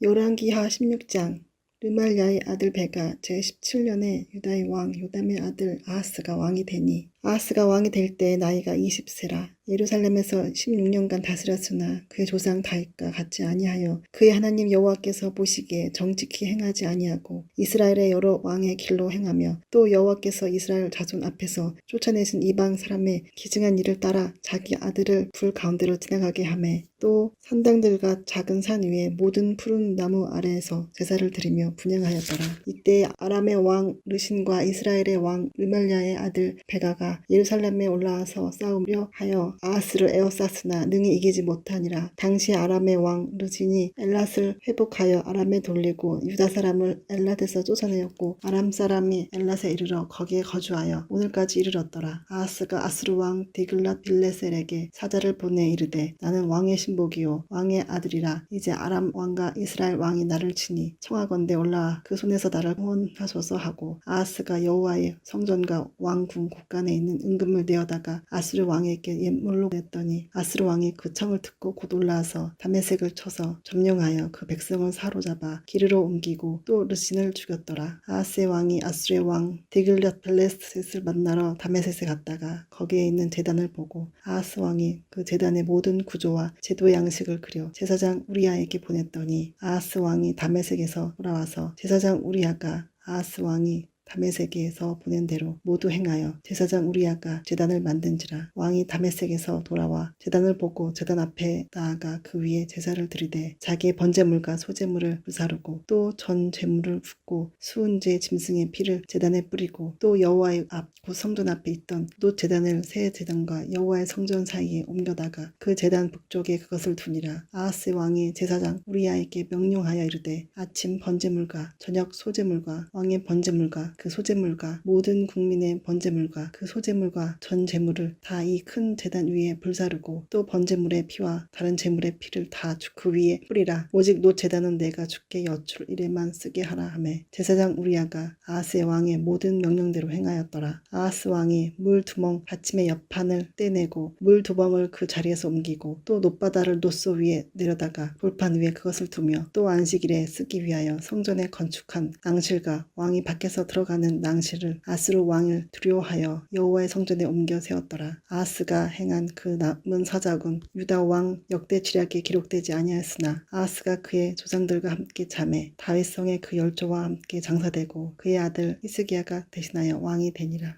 열왕기하 16장. 르말랴의 아들 베가 제17년에 유다의 왕 요담의 아들 아하스가 왕이 되니 아하스가 왕이 될 때 나이가 20세라. 예루살렘에서 16년간 다스렸으나 그의 조상 다윗과 같지 아니하여 그의 하나님 여호와께서 보시기에 정직히 행하지 아니하고 이스라엘의 여러 왕의 길로 행하며 또 여호와께서 이스라엘 자손 앞에서 쫓아내신 이방 사람의 기증한 일을 따라 자기 아들을 불 가운데로 지나가게 하매 또 산당들과 작은 산 위에 모든 푸른 나무 아래에서 제사를 드리며 분향하였더라. 이때 아람의 왕 르신과 이스라엘의 왕 르말랴의 아들 베가가 예루살렘에 올라와서 싸우려 하여 아하스를 에워쌌으나 능히 이기지 못하니라. 당시 아람의 왕 르신이 엘랏을 회복하여 아람에 돌리고 유다 사람을 엘랏에서 쫓아내었고 아람 사람이 엘랏에 이르러 거기에 거주하여 오늘까지 이르렀더라. 아하스가 아수르 왕 디글랏 빌레셀에게 사자를 보내 이르되 나는 왕의 신복이요 왕의 아들이라. 이제 아람 왕과 이스라엘 왕이 나를 치니 청하건대 올라와 그 손에서 나를 구원하소서 하고 아하스가 여호와의 성전과 왕궁 곳간에 있는 은금을 내어다가 아수르 왕에게 예물로 냈더니 아수르 왕이 그 청을 듣고 곧 올라와서 다메섹을 쳐서 점령하여 그 백성을 사로잡아 기르로 옮기고 또 르신을 죽였더라. 아하스의 왕이 아수르의 왕 디글랏 빌레셋을 만나러 다메섹에 갔다가 거기에 있는 제단을 보고 아하스 왕이 그 제단의 모든 구조와 제도의 양식을 그려 제사장 우리아에게 보냈더니 아하스 왕이 다메섹에서 돌아와서 제사장 우리아가 아하스 왕이 다메섹에서 보낸 대로 모두 행하여 제사장 우리아가 제단을 만든지라. 왕이 다메섹에서 돌아와 제단을 보고 제단 앞에 나아가 그 위에 제사를 드리되 자기의 번제물과 소제물을 불사르고 또 전 제물을 붓고 수은제 짐승의 피를 제단에 뿌리고 또 여호와의 앞 곧 성전 앞에 있던 또 제단을 새 제단과 여호와의 성전 사이에 옮겨다가 그 제단 북쪽에 그것을 두니라. 아하스 왕이 제사장 우리아에게 명령하여 이르되 아침 번제물과 저녁 소제물과 왕의 번제물과 그 소제물과 모든 국민의 번제물과 그 소제물과 전 제물을 다 이 큰 제단 위에 불사르고 또 번제물의 피와 다른 제물의 피를 다 그 위에 뿌리라. 오직 놋 제단은 내가 주께 여쭐 일에만 쓰게 하라 하매 제사장 우리아가 아하스의 왕의 모든 명령대로 행하였더라. 아하스 왕이 물 두멍 받침의 옆판을 떼내고 물 두멍을 그 자리에서 옮기고 또 놋바다를 놋소 위에 내려다가 돌판 위에 그것을 두며 또 안식일에 쓰기 위하여 성전에 건축한 낭실과 왕이 밖에서 들어가는 낭실을 아수르 왕을 두려워하여 여호와의 성전에 옮겨 세웠더라. 아하스가 행한 그 남은 사적은 유다 왕 역대지략에 기록되지 아니하였으나 아하스가 그의 조상들과 함께 잠에 다윗성의 그 열조와 함께 장사되고 그의 아들 히스기야가 대신하여 왕이 되니라.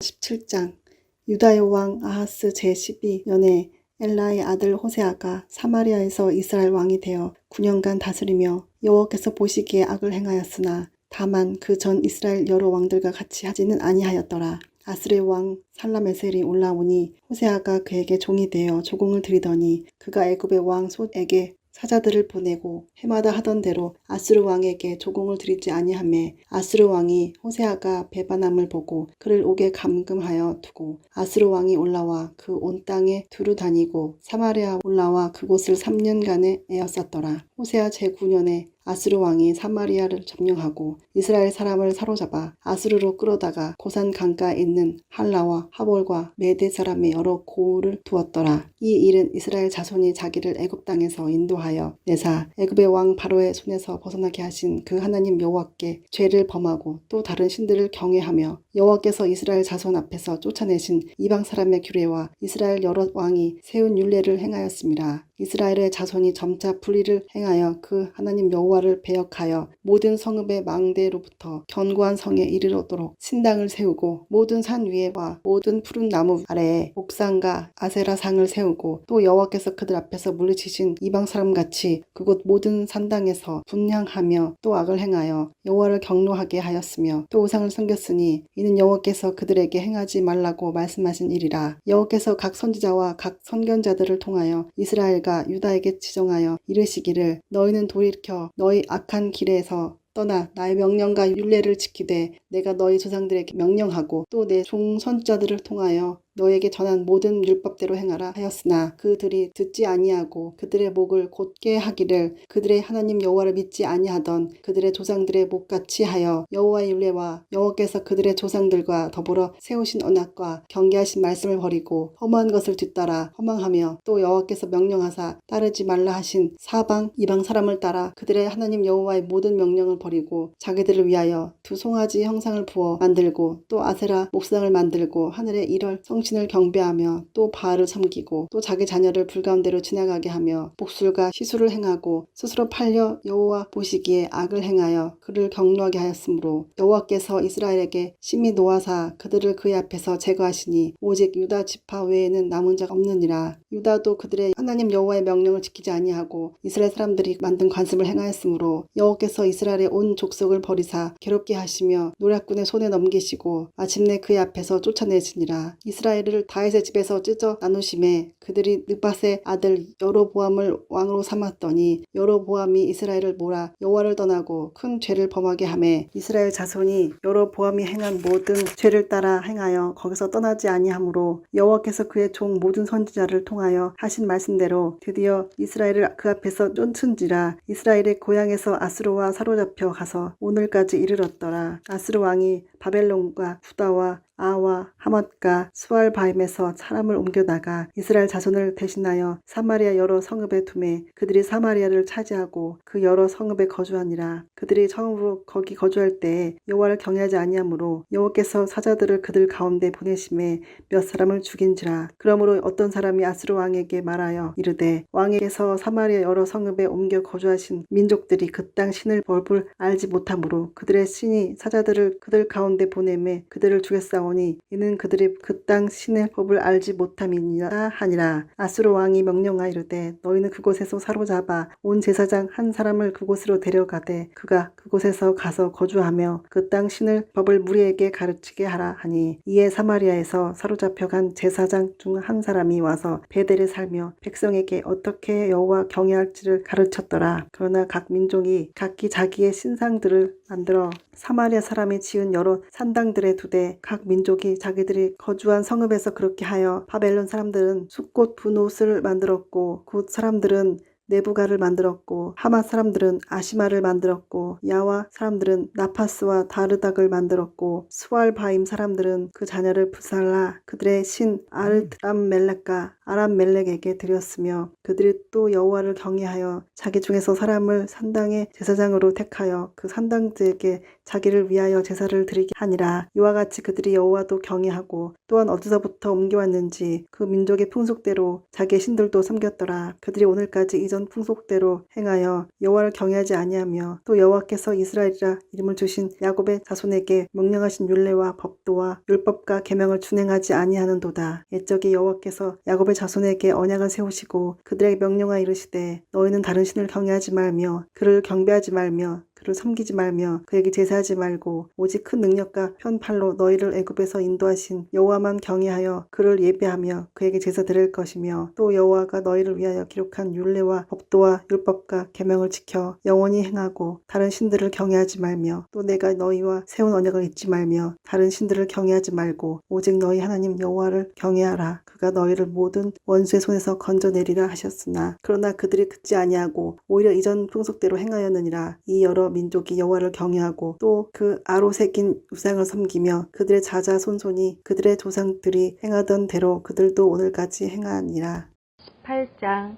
17장. 유다의 왕 아하스 제12년에 엘라의 아들 호세아가 사마리아에서 이스라엘 왕이 되어 9년간 다스리며 여호와께서 보시기에 악을 행하였으나 다만 그 전 이스라엘 여러 왕들과 같이 하지는 아니하였더라. 아스르의 왕 살라메셀이 올라오니 호세아가 그에게 종이 되어 조공을 드리더니 그가 애굽의 왕 솥에게 사자들을 보내고 해마다 하던 대로 아수르 왕에게 조공을 드리지 아니하매 아수르 왕이 호세아가 배반함을 보고 그를 옥에 감금하여 두고 아수르 왕이 올라와 그 온 땅에 두루 다니고 사마리아 올라와 그곳을 3년간에 에워쌌더라. 호세아 제9년에 아수르 왕이 사마리아를 점령하고 이스라엘 사람을 사로잡아 아수르로 끌어다가 고산 강가에 있는 할라와 하볼과 메대 사람의 여러 고을을 두었더라. 이 일은 이스라엘 자손이 자기를 애굽 땅에서 인도하여 내사 애굽의 왕 바로의 손에서 벗어나게 하신 그 하나님 여호와께 죄를 범하고 또 다른 신들을 경외하며 여호와께서 이스라엘 자손 앞에서 쫓아내신 이방 사람의 규례와 이스라엘 여러 왕이 세운 율례를 행하였음이라. 이스라엘의 자손이 점차 불의를 행하여 그 하나님 여호와를 배역하여 모든 성읍의 망대로부터 견고한 성에 이르도록 신당을 세우고 모든 산 위에와 모든 푸른 나무 아래에 옥상과 아세라상을 세우고 또 여호와께서 그들 앞에서 물리치신 이방 사람같이 그곳 모든 산당에서 분향하며 또 악을 행하여 여호와를 경노하게 하였으며 또 우상을 섬겼으니 이는 여호와께서 그들에게 행하지 말라고 말씀하신 일이라. 여호와께서 각 선지자와 각 선견자들을 통하여 이스라엘과 유다에게 지정하여 이르시기를 너희는 돌이켜 너희 악한 길에서 떠나 나의 명령과 율례를 지키되 내가 너희 조상들에게 명령하고 또 내 종 선지자들을 통하여 너에게 전한 모든 율법대로 행하라 하였으나 그들이 듣지 아니하고 그들의 목을 곧게 하기를 그들의 하나님 여호와를 믿지 아니하던 그들의 조상들의 목같이 하여 여호와의 율례와 여호와께서 그들의 조상들과 더불어 세우신 언약과 경계하신 말씀을 버리고 험한 것을 뒤따라 허망하며 또 여호와께서 명령하사 따르지 말라 하신 사방 이방 사람을 따라 그들의 하나님 여호와의 모든 명령을 버리고 자기들을 위하여 두 송아지 형상을 부어 만들고 또 아세라 목상을 만들고 하늘의 일월 성신을 경배하며 또 바알을 섬기고 또 자기 자녀를 불가운데로 지나가게 하며 복술과 시술을 행하고 스스로 팔려 여호와 보시기에 악을 행하여 그를 경노하게 하였으므로 여호와께서 이스라엘에게 심히 노하사 그들을 그의 앞에서 제거하시니 오직 유다 지파 외에는 남은 자가 없느니라. 유다도 그들의 하나님 여호와의 명령을 지키지 아니하고 이스라엘 사람들이 만든 관습을 행하였으므로 여호와께서 이스라엘의 온 족속을 버리사 괴롭게 하시며 노략군의 손에 넘기시고 마침내 그의 앞에서 쫓아내시니라. 이스라엘을 다윗의 집에서 찢어 나누심에 그들이 느밧의 아들 여로보암을 왕으로 삼았더니 여로보암이 이스라엘을 몰아 여호와를 떠나고 큰 죄를 범하게 하매 이스라엘 자손이 여로보암이 행한 모든 죄를 따라 행하여 거기서 떠나지 아니하므로 여호와께서 그의 종 모든 선지자를 통하여 하신 말씀대로 드디어 이스라엘을 그 앞에서 쫓은지라. 이스라엘의 고향에서 아수르와 사로잡혀 가서 오늘까지 이르렀더라. 아수르 왕이 바벨론과 후다와 아와 하맛과 스왈바임에서 사람을 옮겨다가 이스라엘 자손을 대신하여 사마리아 여러 성읍에 두매 그들이 사마리아를 차지하고 그 여러 성읍에 거주하니라. 그들이 처음으로 거기 거주할 때에 여호와를 경외하지 아니하므로 여호와께서 사자들을 그들 가운데 보내심에 몇 사람을 죽인지라. 그러므로 어떤 사람이 아수르 왕에게 말하여 이르되 왕에게서 사마리아 여러 성읍에 옮겨 거주하신 민족들이 그 땅 신을 법을 알지 못하므로 그들의 신이 사자들을 그들 가운데 보내매 그들을 죽였사오니 이는 그들이 그 땅 신의 법을 알지 못함이니라 하니라. 아수르 왕이 명령하여 이르되 너희는 그곳에서 사로잡아 온 제사장 한 사람을 그곳으로 데려가되 그가 그곳에서 가서 거주하며 그 땅 신을 법을 무리에게 가르치게 하라 하니 이에 사마리아에서 사로잡혀간 제사장 중 한 사람이 와서 베델에 살며 백성에게 어떻게 여호와 경외할지를 가르쳤더라. 그러나 각 민족이 각기 자기의 신상들을 만들어 사마리아 사람이 지은 여러 산당들에 두되 각 민족이 자기들이 거주한 성읍에서 그렇게 하여 바벨론 사람들은 숫꽃 분옷을 만들었고 굿 사람들은 네부가를 만들었고 하맛 사람들은 아시마를 만들었고 야와 사람들은 나파스와 다르닥을 만들었고 스왈바임 사람들은 그 자녀를 부살라 그들의 신 아르람멜렉과 아람멜렉에게 드렸으며 그들이 또 여호와를 경외하여 자기 중에서 사람을 산당의 제사장으로 택하여 그 산당들에게 자기를 위하여 제사를 드리게 하니라. 이와 같이 그들이 여호와도 경외하고 또한 어디서부터 옮겨왔는지 그 민족의 풍속대로 자기의 신들도 섬겼더라. 그들이 오늘까지 이전 풍속대로 행하여 여호와를 경외하지 아니하며 또 여호와께서 이스라엘이라 이름을 주신 야곱의 자손에게 명령하신 율례와 법도와 율법과 계명을 준행하지 아니하는도다. 옛적에 여호와께서 야곱의 자손에게 언약을 세우시고 그들에게 명령하여 이르시되 너희는 다른 신을 경외하지 말며 그를 경배하지 말며 그를 섬기지 말며 그에게 제사하지 말고 오직 큰 능력과 편팔로 너희를 애굽에서 인도하신 여호와만 경외하여 그를 예배하며 그에게 제사 드릴 것이며 또 여호와가 너희를 위하여 기록한 율례와 법도와 율법과 계명을 지켜 영원히 행하고 다른 신들을 경외하지 말며 또 내가 너희와 세운 언약을 잊지 말며 다른 신들을 경외하지 말고 오직 너희 하나님 여호와를 경외하라. 그가 너희를 모든 원수의 손에서 건져내리라 하셨으나 그러나 그들이 듣지 아니하고 오히려 이전 풍속대로 행하였느니라. 이 여러 민족이 여호와를 경외하고 또 그 아로새긴 우상을 섬기며 그들의 자자손손이 그들의 조상들이 행하던 대로 그들도 오늘까지 행하니라. 8장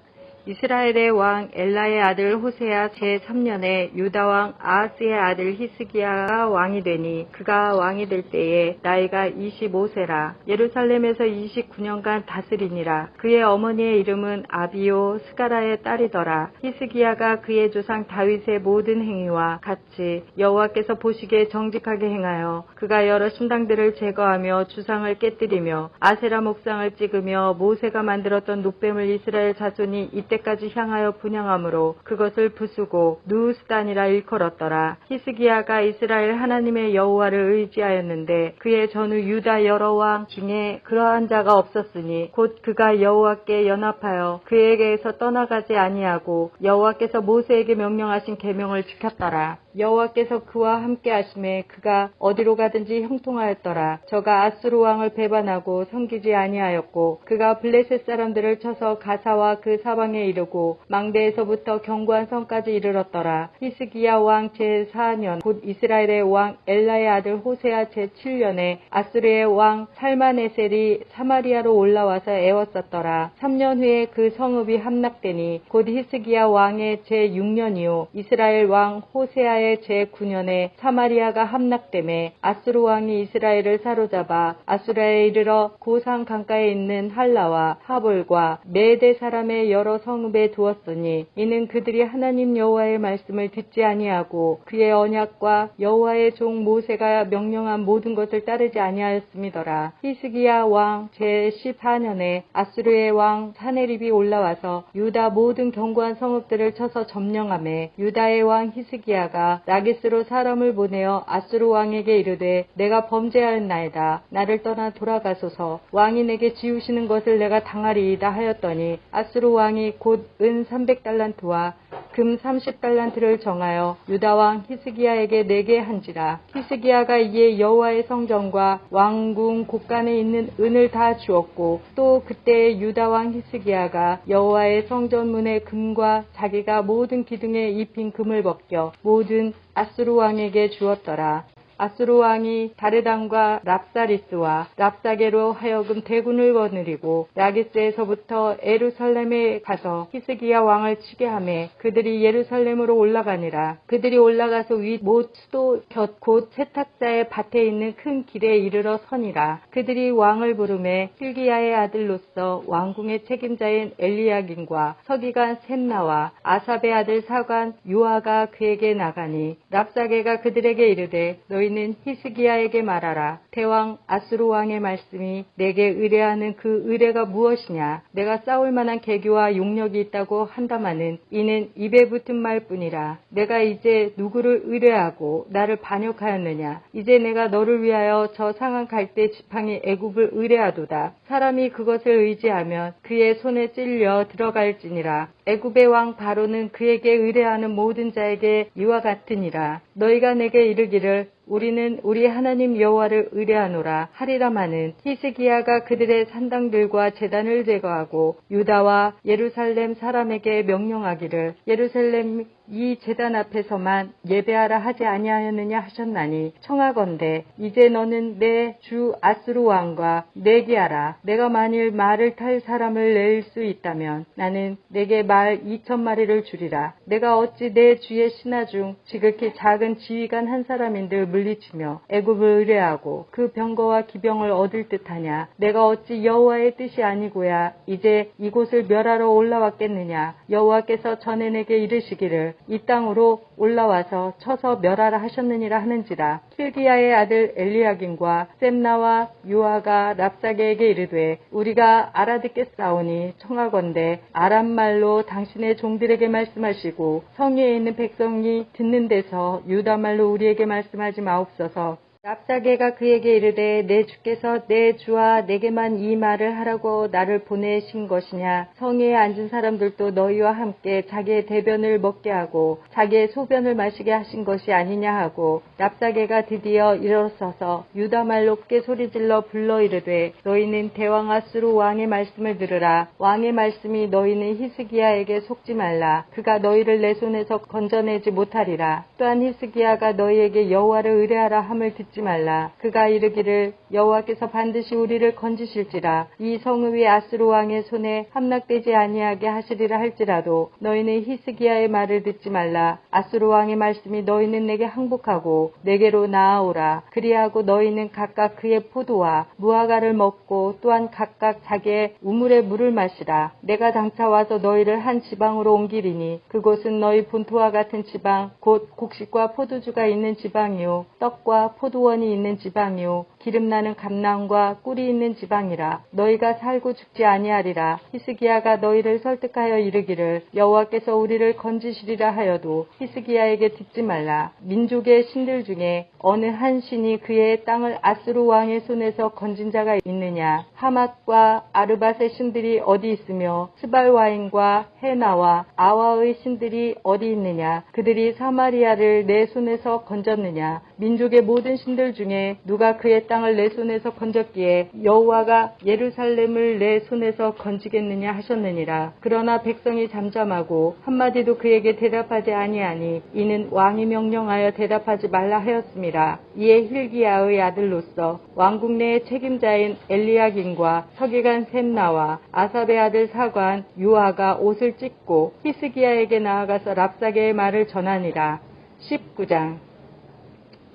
이스라엘의 왕 엘라의 아들 호세아 제3년에 유다 왕 아하스의 아들 히스기야가 왕이 되니 그가 왕이 될 때에 나이가 25세라. 예루살렘에서 29년간 다스리니라. 그의 어머니의 이름은 아비요 스가라의 딸이더라. 히스기야가 그의 조상 다윗의 모든 행위와 같이 여호와께서 보시기에 정직하게 행하여 그가 여러 신당들을 제거하며 주상을 깨뜨리며 아세라 목상을 찍으며 모세가 만들었던 놋뱀을 이스라엘 자손이 이때까지 향하여 분향함으로 그것을 부수고 누우스단이라 일컬었더라. 히스기야가 이스라엘 하나님의 여호와를 의지하였는데 그의 전후 유다 여러 왕 중에 그러한 자가 없었으니 곧 그가 여호와께 연합하여 그에게서 떠나가지 아니하고 여호와께서 모세에게 명령하신 계명을 지켰더라. 여호와께서 그와 함께 하심에 그가 어디로 가든지 형통하였더라. 저가 아수르 왕을 배반하고 섬기지 아니하였고 그가 블레셋 사람들을 쳐서 가사와 그 사방에 이르고 망대에서부터 견고한 성까지 이르렀더라. 히스기야 왕 제4년 곧 이스라엘의 왕 엘라의 아들 호세아 제7년에 아수르의 왕 살마네셀이 사마리아로 올라와서 애웠었더라. 3년 후에 그 성읍이 함락되니 곧 히스기야 왕의 제6년이요 이스라엘 왕 호세아의 제9년에 사마리아가 함락되매 아수르 왕이 이스라엘을 사로잡아 아수라에 이르러 고산 강가에 있는 할라와 하볼과 메대 사람의 여러 성읍에 두었으니 이는 그들이 하나님 여호와의 말씀을 듣지 아니하고 그의 언약과 여호와의 종 모세가 명령한 모든 것을 따르지 아니하였음이더라. 히스기야 왕 제14년에 아수르의 왕 사네립이 올라와서 유다 모든 견고한 성읍들을 쳐서 점령하매 유다의 왕 히스기야가 라기스로 사람을 보내어 아수르 왕에게 이르되 내가 범죄하였나이다. 나를 떠나 돌아가소서. 왕이 내게 지우시는 것을 내가 당하리이다 하였더니 아수르 왕이 곧 은 300달란트와 금 30달란트를 정하여 유다 왕 히스기야에게 내게 한지라. 히스기야가 이에 여호와의 성전과 왕궁 곳간에 있는 은을 다 주었고 또 그때 유다 왕 히스기야가 여호와의 성전문의 금과 자기가 모든 기둥에 입힌 금을 벗겨 모든 아수르 왕에게 주었더라. 아수르 왕이 다르단과 랍사리스와 랍사게로 하여금 대군을 거느리고 라기스에서부터 에루살렘에 가서 히스기야 왕을 치게 하매 그들이 예루살렘으로 올라가니라. 그들이 올라가서 윗못 수도 곁 곧 세탁자의 밭에 있는 큰 길에 이르러 서니라. 그들이 왕을 부르매 hil기야의 아들로서 왕궁의 책임자인 엘리야긴과 서기관 셈나와 아삽의 아들 사관 요아가 그에게 나가니 랍사게가 그들에게 이르되 너희는 히스기야에게 말하라. 대왕 아수르 왕의 말씀이 내게 의뢰하는 그 의뢰가 무엇이냐. 내가 싸울 만한 계교와 용력이 있다고 한다마는 이는 입에 붙은 말뿐이라. 내가 이제 누구를 의뢰하고 나를 반역하였느냐. 이제 내가 너를 위하여 저 상한 갈대 지팡이 애굽을 의뢰하도다. 사람이 그것을 의지하면 그의 손에 찔려 들어갈지니라. 애굽의 왕 바로는 그에게 의뢰하는 모든 자에게 이와 같으니라. 너희가 내게 이르기를 우리는 우리 하나님 여호와를 의뢰하노라 하리라마는 히스기야가 그들의 산당들과 제단을 제거하고 유다와 예루살렘 사람에게 명령하기를 예루살렘 이 제단 앞에서만 예배하라 하지 아니하였느냐 하셨나니 청하건대 이제 너는 내 주 아수르 왕과 내기하라. 내가 만일 말을 탈 사람을 낼 수 있다면 나는 내게 말 2,000마리를 주리라. 내가 어찌 내 주의 신하 중 지극히 작은 지휘관 한 사람인들 물리치며 애굽을 의뢰하고 그 병거와 기병을 얻을 듯하냐. 내가 어찌 여호와의 뜻이 아니고야 이제 이곳을 멸하러 올라왔겠느냐. 여호와께서 전에 내게 이르시기를 이 땅으로 올라와서 쳐서 멸하라 하셨느니라 하는지라. hil기야의 아들 엘리야긴과 셈나와 요아가 랍사게에게 이르되 우리가 알아듣겠사오니 청하건대 아람말로 당신의 종들에게 말씀하시고 성에 있는 백성이 듣는 데서 유다말로 우리에게 말씀하지 마옵소서. 랍사게가 그에게 이르되 내 주께서 내 주와 내게만 이 말을 하라고 나를 보내신 것이냐. 성에 앉은 사람들도 너희와 함께 자기의 대변을 먹게 하고 자기의 소변을 마시게 하신 것이 아니냐 하고 랍사게가 드디어 일어서서 유다말로 크게 소리질러 불러 이르되 너희는 대왕 아수르 왕의 말씀을 들으라. 왕의 말씀이 너희는 히스기야에게 속지 말라. 그가 너희를 내 손에서 건져내지 못하리라. 또한 히스기야가 너희에게 여호와를 의뢰하라 함을 듣지 듣지 말라. 그가 이르기를 여호와께서 반드시 우리를 건지실지라. 이 성읍이 아수르 왕의 손에 함락되지 아니하게 하시리라 할지라도 너희는 히스기야의 말을 듣지 말라. 아수르 왕의 말씀이 너희는 내게 항복하고 내게로 나아오라. 그리하고 너희는 각각 그의 포도와 무화과를 먹고 또한 각각 자기의 우물의 물을 마시라. 내가 장차 와서 너희를 한 지방으로 옮기리니 그곳은 너희 본토와 같은 지방 곧 곡식과 포도주가 있는 지방이요 떡과 포도원이 있는 지방이요 기름나는 감람과 꿀이 있는 지방이라. 너희가 살고 죽지 아니하리라. 히스기야가 너희를 설득하여 이르기를 여호와께서 우리를 건지시리라 하여도 히스기야에게 듣지 말라. 민족의 신들 중에 어느 한 신이 그의 땅을 아수르 왕의 손에서 건진 자가 있느냐. 하맛과 아르밧의 신들이 어디 있으며 스발와임과 헤나와 아와의 신들이 어디 있느냐. 그들이 사마리아를 내 손에서 건졌느냐. 민족의 모든 신들 중에 누가 그의 땅을 내 손에서 건졌기에 여호와가 예루살렘을 내 손에서 건지겠느냐 하셨느니라. 그러나 백성이 잠잠하고 한마디도 그에게 대답하지 아니하니 이는 왕이 명령하여 대답하지 말라 하였음이라. 이에 힐기야의 아들로서 왕국 내의 책임자인 엘리야긴과 서기관 셈나와 아삽의 아들 사관 유아가 옷을 찢고 히스기야에게 나아가서 랍사게의 말을 전하니라. 19장.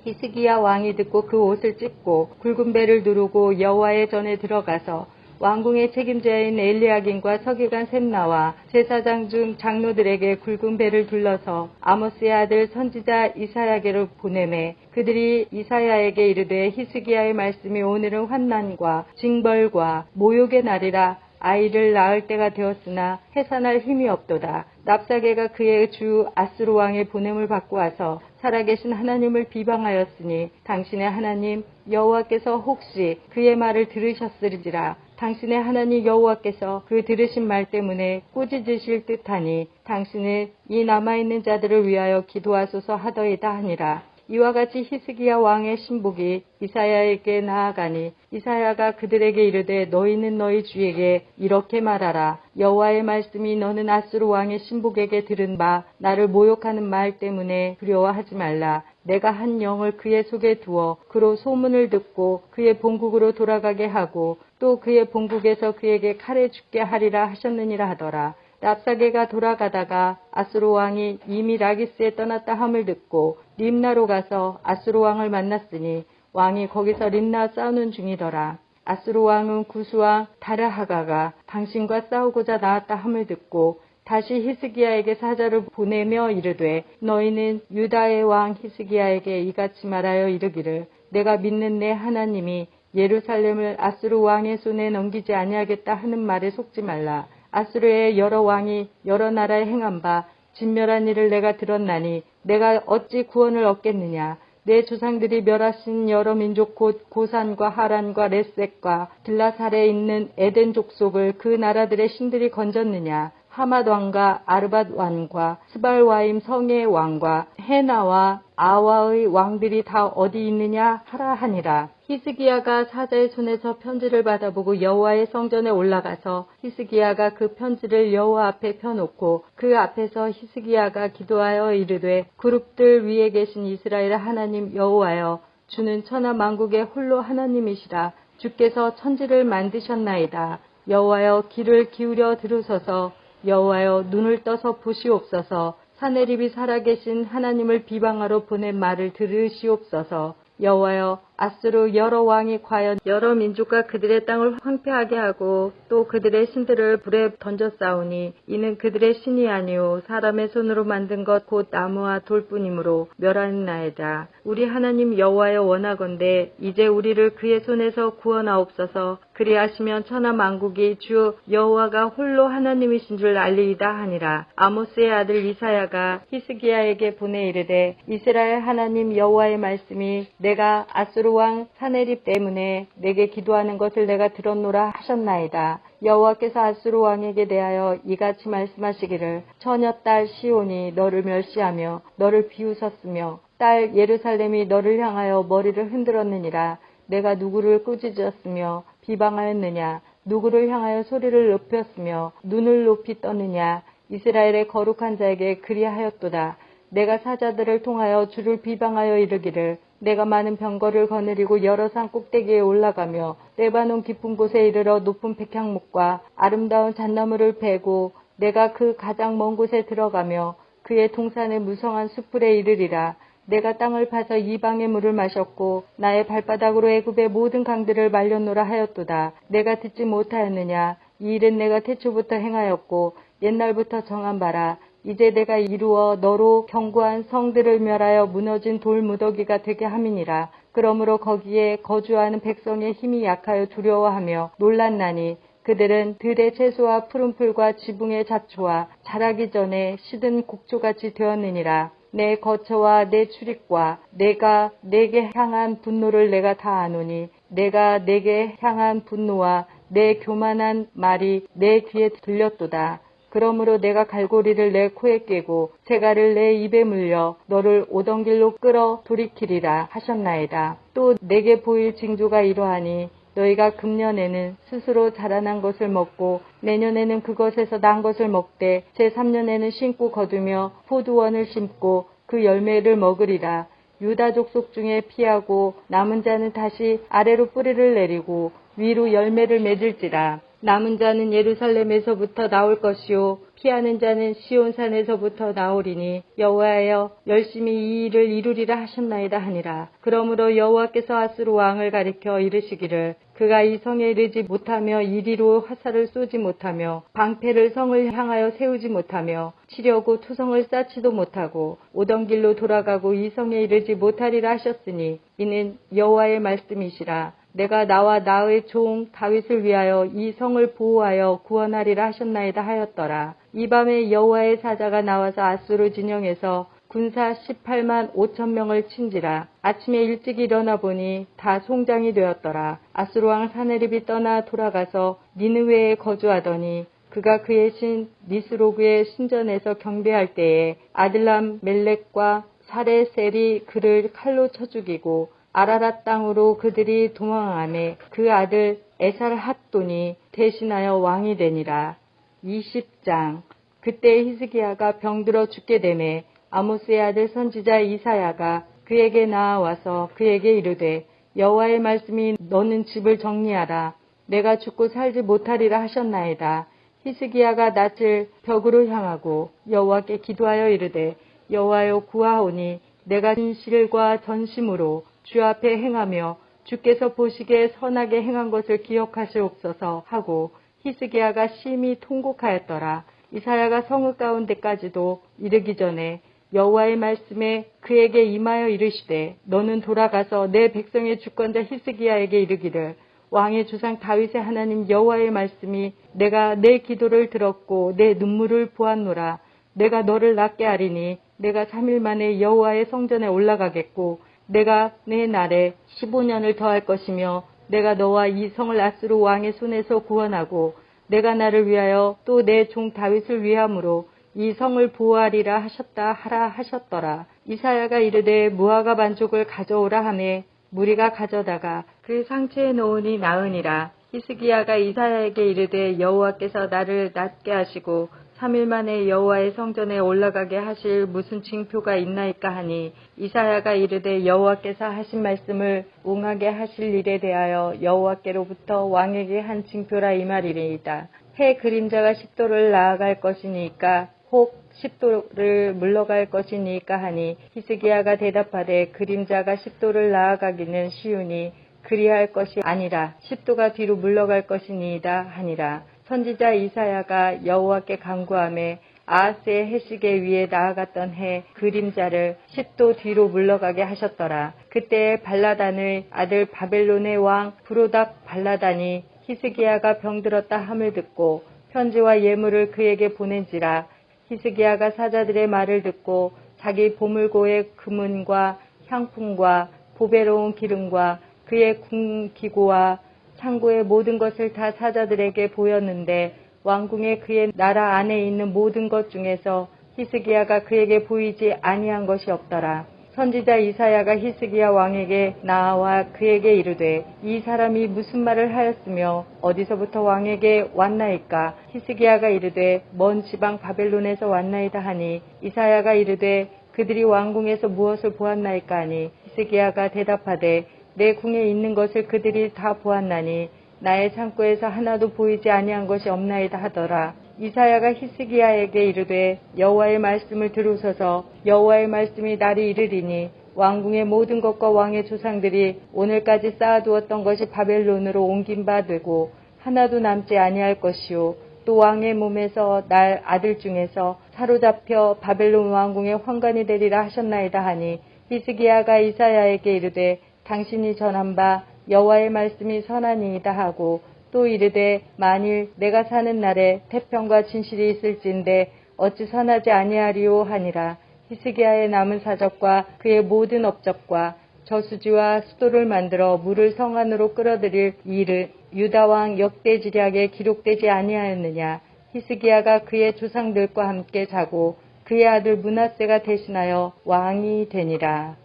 히스기야 왕이 듣고 그 옷을 찢고 굵은 배를 누르고 여호와의 전에 들어가서 왕궁의 책임자인 엘리야긴과 서기관 셈나와 제사장 중 장로들에게 굵은 배를 둘러서 아모스의 아들 선지자 이사야에게로 보내매 그들이 이사야에게 이르되 히스기야의 말씀이 오늘은 환난과 징벌과 모욕의 날이라. 아이를 낳을 때가 되었으나 해산할 힘이 없도다. 랍사게가 그의 주 아수르 왕의 보냄을 받고 와서 살아계신 하나님을 비방하였으니 당신의 하나님 여호와께서 혹시 그의 말을 들으셨으리지라. 당신의 하나님 여호와께서 그 들으신 말 때문에 꾸짖으실 듯하니 당신은 이 남아있는 자들을 위하여 기도하소서 하더이다 하니라. 이와 같이 히스기야 왕의 신복이 이사야에게 나아가니 이사야가 그들에게 이르되 너희는 너희 주에게 이렇게 말하라. 여호와의 말씀이 너는 아수르 왕의 신복에게 들은 바 나를 모욕하는 말 때문에 두려워하지 말라. 내가 한 영을 그의 속에 두어 그로 소문을 듣고 그의 본국으로 돌아가게 하고 또 그의 본국에서 그에게 칼에 죽게 하리라 하셨느니라 하더라. 랍사게가 돌아가다가 아수르 왕이 이미 라기스에 떠났다 함을 듣고 림나로 가서 아수르 왕을 만났으니 왕이 거기서 림나 싸우는 중이더라. 아수르 왕은 구스왕 다르하가가 당신과 싸우고자 나왔다 함을 듣고 다시 히스기야에게 사자를 보내며 이르되 너희는 유다의 왕 히스기야에게 이같이 말하여 이르기를 내가 믿는 내 하나님이 예루살렘을 아수르 왕의 손에 넘기지 아니하겠다 하는 말에 속지 말라. 아수르의 여러 왕이 여러 나라에 행한 바 진멸한 일을 내가 들었나니 내가 어찌 구원을 얻겠느냐. 내 조상들이 멸하신 여러 민족 곧 고산과 하란과 레셋과 들라살에 있는 에덴 족속을 그 나라들의 신들이 건졌느냐. 하맛 왕과 아르밧 왕과 스발와임 성의 왕과 헤나와 아와의 왕들이 다 어디 있느냐 하라 하니라. 히스기야가 사자의 손에서 편지를 받아보고 여호와의 성전에 올라가서 히스기야가 그 편지를 여호와 앞에 펴놓고 그 앞에서 히스기야가 기도하여 이르되 그룹들 위에 계신 이스라엘 하나님 여호와여 주는 천하 만국의 홀로 하나님이시라. 주께서 천지를 만드셨나이다. 여호와여 귀를 기울여 들으소서. 여호와여 눈을 떠서 보시옵소서. 사내립이 살아계신 하나님을 비방하러 보낸 말을 들으시옵소서. 여호와여 아수르 여러 왕이 과연 여러 민족과 그들의 땅을 황폐하게 하고 또 그들의 신들을 불에 던져 싸우니 이는 그들의 신이 아니요 사람의 손으로 만든 것 곧 나무와 돌뿐이므로 멸하였나이다. 우리 하나님 여호와여 원하건대 이제 우리를 그의 손에서 구원하옵소서. 그리하시면 천하 만국이 주 여호와가 홀로 하나님이신 줄 알리이다 하니라. 아모스의 아들 이사야가 히스기야에게 보내 이르되 이스라엘 하나님 여호와의 말씀이 내가 아수르 왕 사네립 때문에 내게 기도하는 것을 내가 들었노라 하셨나이다. 여호와께서 아수르 왕에게 대하여 이같이 말씀하시기를 처녀딸 시온이 너를 멸시하며 너를 비웃었으며 딸 예루살렘이 너를 향하여 머리를 흔들었느니라. 내가 누구를 꾸짖었으며 비방하였느냐. 누구를 향하여 소리를 높였으며 눈을 높이 떴느냐. 이스라엘의 거룩한 자에게 그리하였도다. 내가 사자들을 통하여 주를 비방하여 이르기를 내가 많은 병거를 거느리고 여러 산 꼭대기에 올라가며 레바논 깊은 곳에 이르러 높은 백향목과 아름다운 잣나무를 베고 내가 그 가장 먼 곳에 들어가며 그의 동산의 무성한 숲풀에 이르리라. 내가 땅을 파서 이방의 물을 마셨고 나의 발바닥으로 애굽의 모든 강들을 말렸노라 하였도다. 내가 듣지 못하였느냐? 이 일은 내가 태초부터 행하였고 옛날부터 정한 바라. 이제 내가 이루어 너로 견고한 성들을 멸하여 무너진 돌무더기가 되게 함이니라. 그러므로 거기에 거주하는 백성의 힘이 약하여 두려워하며 놀랐나니 그들은 들의 채소와 푸른 풀과 지붕의 잡초와 자라기 전에 시든 곡초같이 되었느니라. 내 거처와 내 출입과 내가 내게 향한 분노를 내가 다 아노니 내가 내게 향한 분노와 내 교만한 말이 내 귀에 들렸도다. 그러므로 내가 갈고리를 내 코에 깨고 새갈을 내 입에 물려 너를 오던 길로 끌어 돌이키리라 하셨나이다. 또 내게 보일 징조가 이러하니 너희가 금년에는 스스로 자라난 것을 먹고 내년에는 그것에서 난 것을 먹되 제3년에는 심고 거두며 포도원을 심고 그 열매를 먹으리라. 유다 족속 중에 피하고 남은 자는 다시 아래로 뿌리를 내리고 위로 열매를 맺을지라. 남은 자는 예루살렘에서부터 나올 것이요 피하는 자는 시온산에서부터 나오리니 여호와여 열심히 이 일을 이루리라 하셨나이다 하니라. 그러므로 여호와께서 아스로 왕을 가리켜 이르시기를 그가 이 성에 이르지 못하며 이리로 화살을 쏘지 못하며 방패를 성을 향하여 세우지 못하며 치려고 투성을 쌓지도 못하고 오던 길로 돌아가고 이 성에 이르지 못하리라 하셨으니 이는 여호와의 말씀이시라. 내가 나와 나의 종 다윗을 위하여 이 성을 보호하여 구원하리라 하셨나이다 하였더라. 이 밤에 여호와의 사자가 나와서 아수르 진영에서 군사 18만 5천 명을 친지라. 아침에 일찍 일어나 보니 다 송장이 되었더라. 아수르 왕 사네립이 떠나 돌아가서 니느웨에 거주하더니 그가 그의 신 니스로그의 신전에서 경배할 때에 아들람 멜렉과 사레셀이 그를 칼로 쳐 죽이고 아라랏 땅으로 그들이 도망하매 그 아들 에살핫돈이 대신하여 왕이 되니라. 20장. 그때 히스기야가 병들어 죽게 되매 아모스의 아들 선지자 이사야가 그에게 나아와서 그에게 이르되 여호와의 말씀이 너는 집을 정리하라. 내가 죽고 살지 못하리라 하셨나이다. 히스기야가 낯을 벽으로 향하고 여호와께 기도하여 이르되 여호와여 구하오니 내가 진실과 전심으로 주 앞에 행하며 주께서 보시기에 선하게 행한 것을 기억하시옵소서 하고 히스기야가 심히 통곡하였더라. 이사야가 성읍 가운데까지도 이르기 전에 여호와의 말씀에 그에게 임하여 이르시되 너는 돌아가서 내 백성의 주권자 히스기야에게 이르기를 왕의 주상 다윗의 하나님 여호와의 말씀이 내가 내 기도를 들었고 내 눈물을 보았노라. 내가 너를 낫게 하리니 내가 3일 만에 여호와의 성전에 올라가겠고 내가 내 날에 15년을 더할 것이며 내가 너와 이 성을 아수르 왕의 손에서 구원하고 내가 나를 위하여 또 내 종 다윗을 위함으로 이 성을 보호하리라 하셨다 하라 하셨더라. 이사야가 이르되 무화과 반죽을 가져오라 하매 무리가 가져다가 그 상체에 넣으니 나으니라. 히스기야가 이사야에게 이르되 여호와께서 나를 낫게 하시고 3일 만에 여호와의 성전에 올라가게 하실 무슨 징표가 있나이까 하니 이사야가 이르되 여호와께서 하신 말씀을 응하게 하실 일에 대하여 여호와께로부터 왕에게 한 징표라 이 말이니이다. 해 그림자가 10도를 나아갈 것이니까 혹 10도를 물러갈 것이니까 하니 히스기야가 대답하되 그림자가 10도를 나아가기는 쉬우니 그리할 것이 아니라 10도가 뒤로 물러갈 것이니이다 하니라. 선지자 이사야가 여호와께 간구하매 아하스의 해시계 위에 나아갔던 해 그림자를 10도 뒤로 물러가게 하셨더라. 그때 발라단의 아들 바벨론의 왕 브로닥 발라단이 히스기야가 병들었다 함을 듣고 편지와 예물을 그에게 보낸지라. 히스기야가 사자들의 말을 듣고 자기 보물고의 금은과 향품과 보배로운 기름과 그의 궁기고와 창고의 모든 것을 다 사자들에게 보였는데 왕궁의 그의 나라 안에 있는 모든 것 중에서 히스기야가 그에게 보이지 아니한 것이 없더라. 선지자 이사야가 히스기야 왕에게 나아와 그에게 이르되 이 사람이 무슨 말을 하였으며 어디서부터 왕에게 왔나이까? 히스기야가 이르되 먼 지방 바벨론에서 왔나이다 하니 이사야가 이르되 그들이 왕궁에서 무엇을 보았나이까 하니 히스기야가 대답하되 내 궁에 있는 것을 그들이 다 보았나니 나의 창고에서 하나도 보이지 아니한 것이 없나이다 하더라. 이사야가 히스기야에게 이르되 여호와의 말씀을 들으소서. 여호와의 말씀이 날이 이르리니 왕궁의 모든 것과 왕의 조상들이 오늘까지 쌓아두었던 것이 바벨론으로 옮긴 바 되고 하나도 남지 아니할 것이요 또 왕의 몸에서 날 아들 중에서 사로잡혀 바벨론 왕궁의 환관이 되리라 하셨나이다 하니 히스기야가 이사야에게 이르되 당신이 전한 바 여호와의 말씀이 선하니이다 하고 또 이르되 만일 내가 사는 날에 태평과 진실이 있을진데 어찌 선하지 아니하리요 하니라. 히스기야의 남은 사적과 그의 모든 업적과 저수지와 수도를 만들어 물을 성 안으로 끌어들일 일을 유다 왕 역대지략에 기록되지 아니하였느냐. 히스기야가 그의 조상들과 함께 자고 그의 아들 므낫세가 대신하여 왕이 되니라.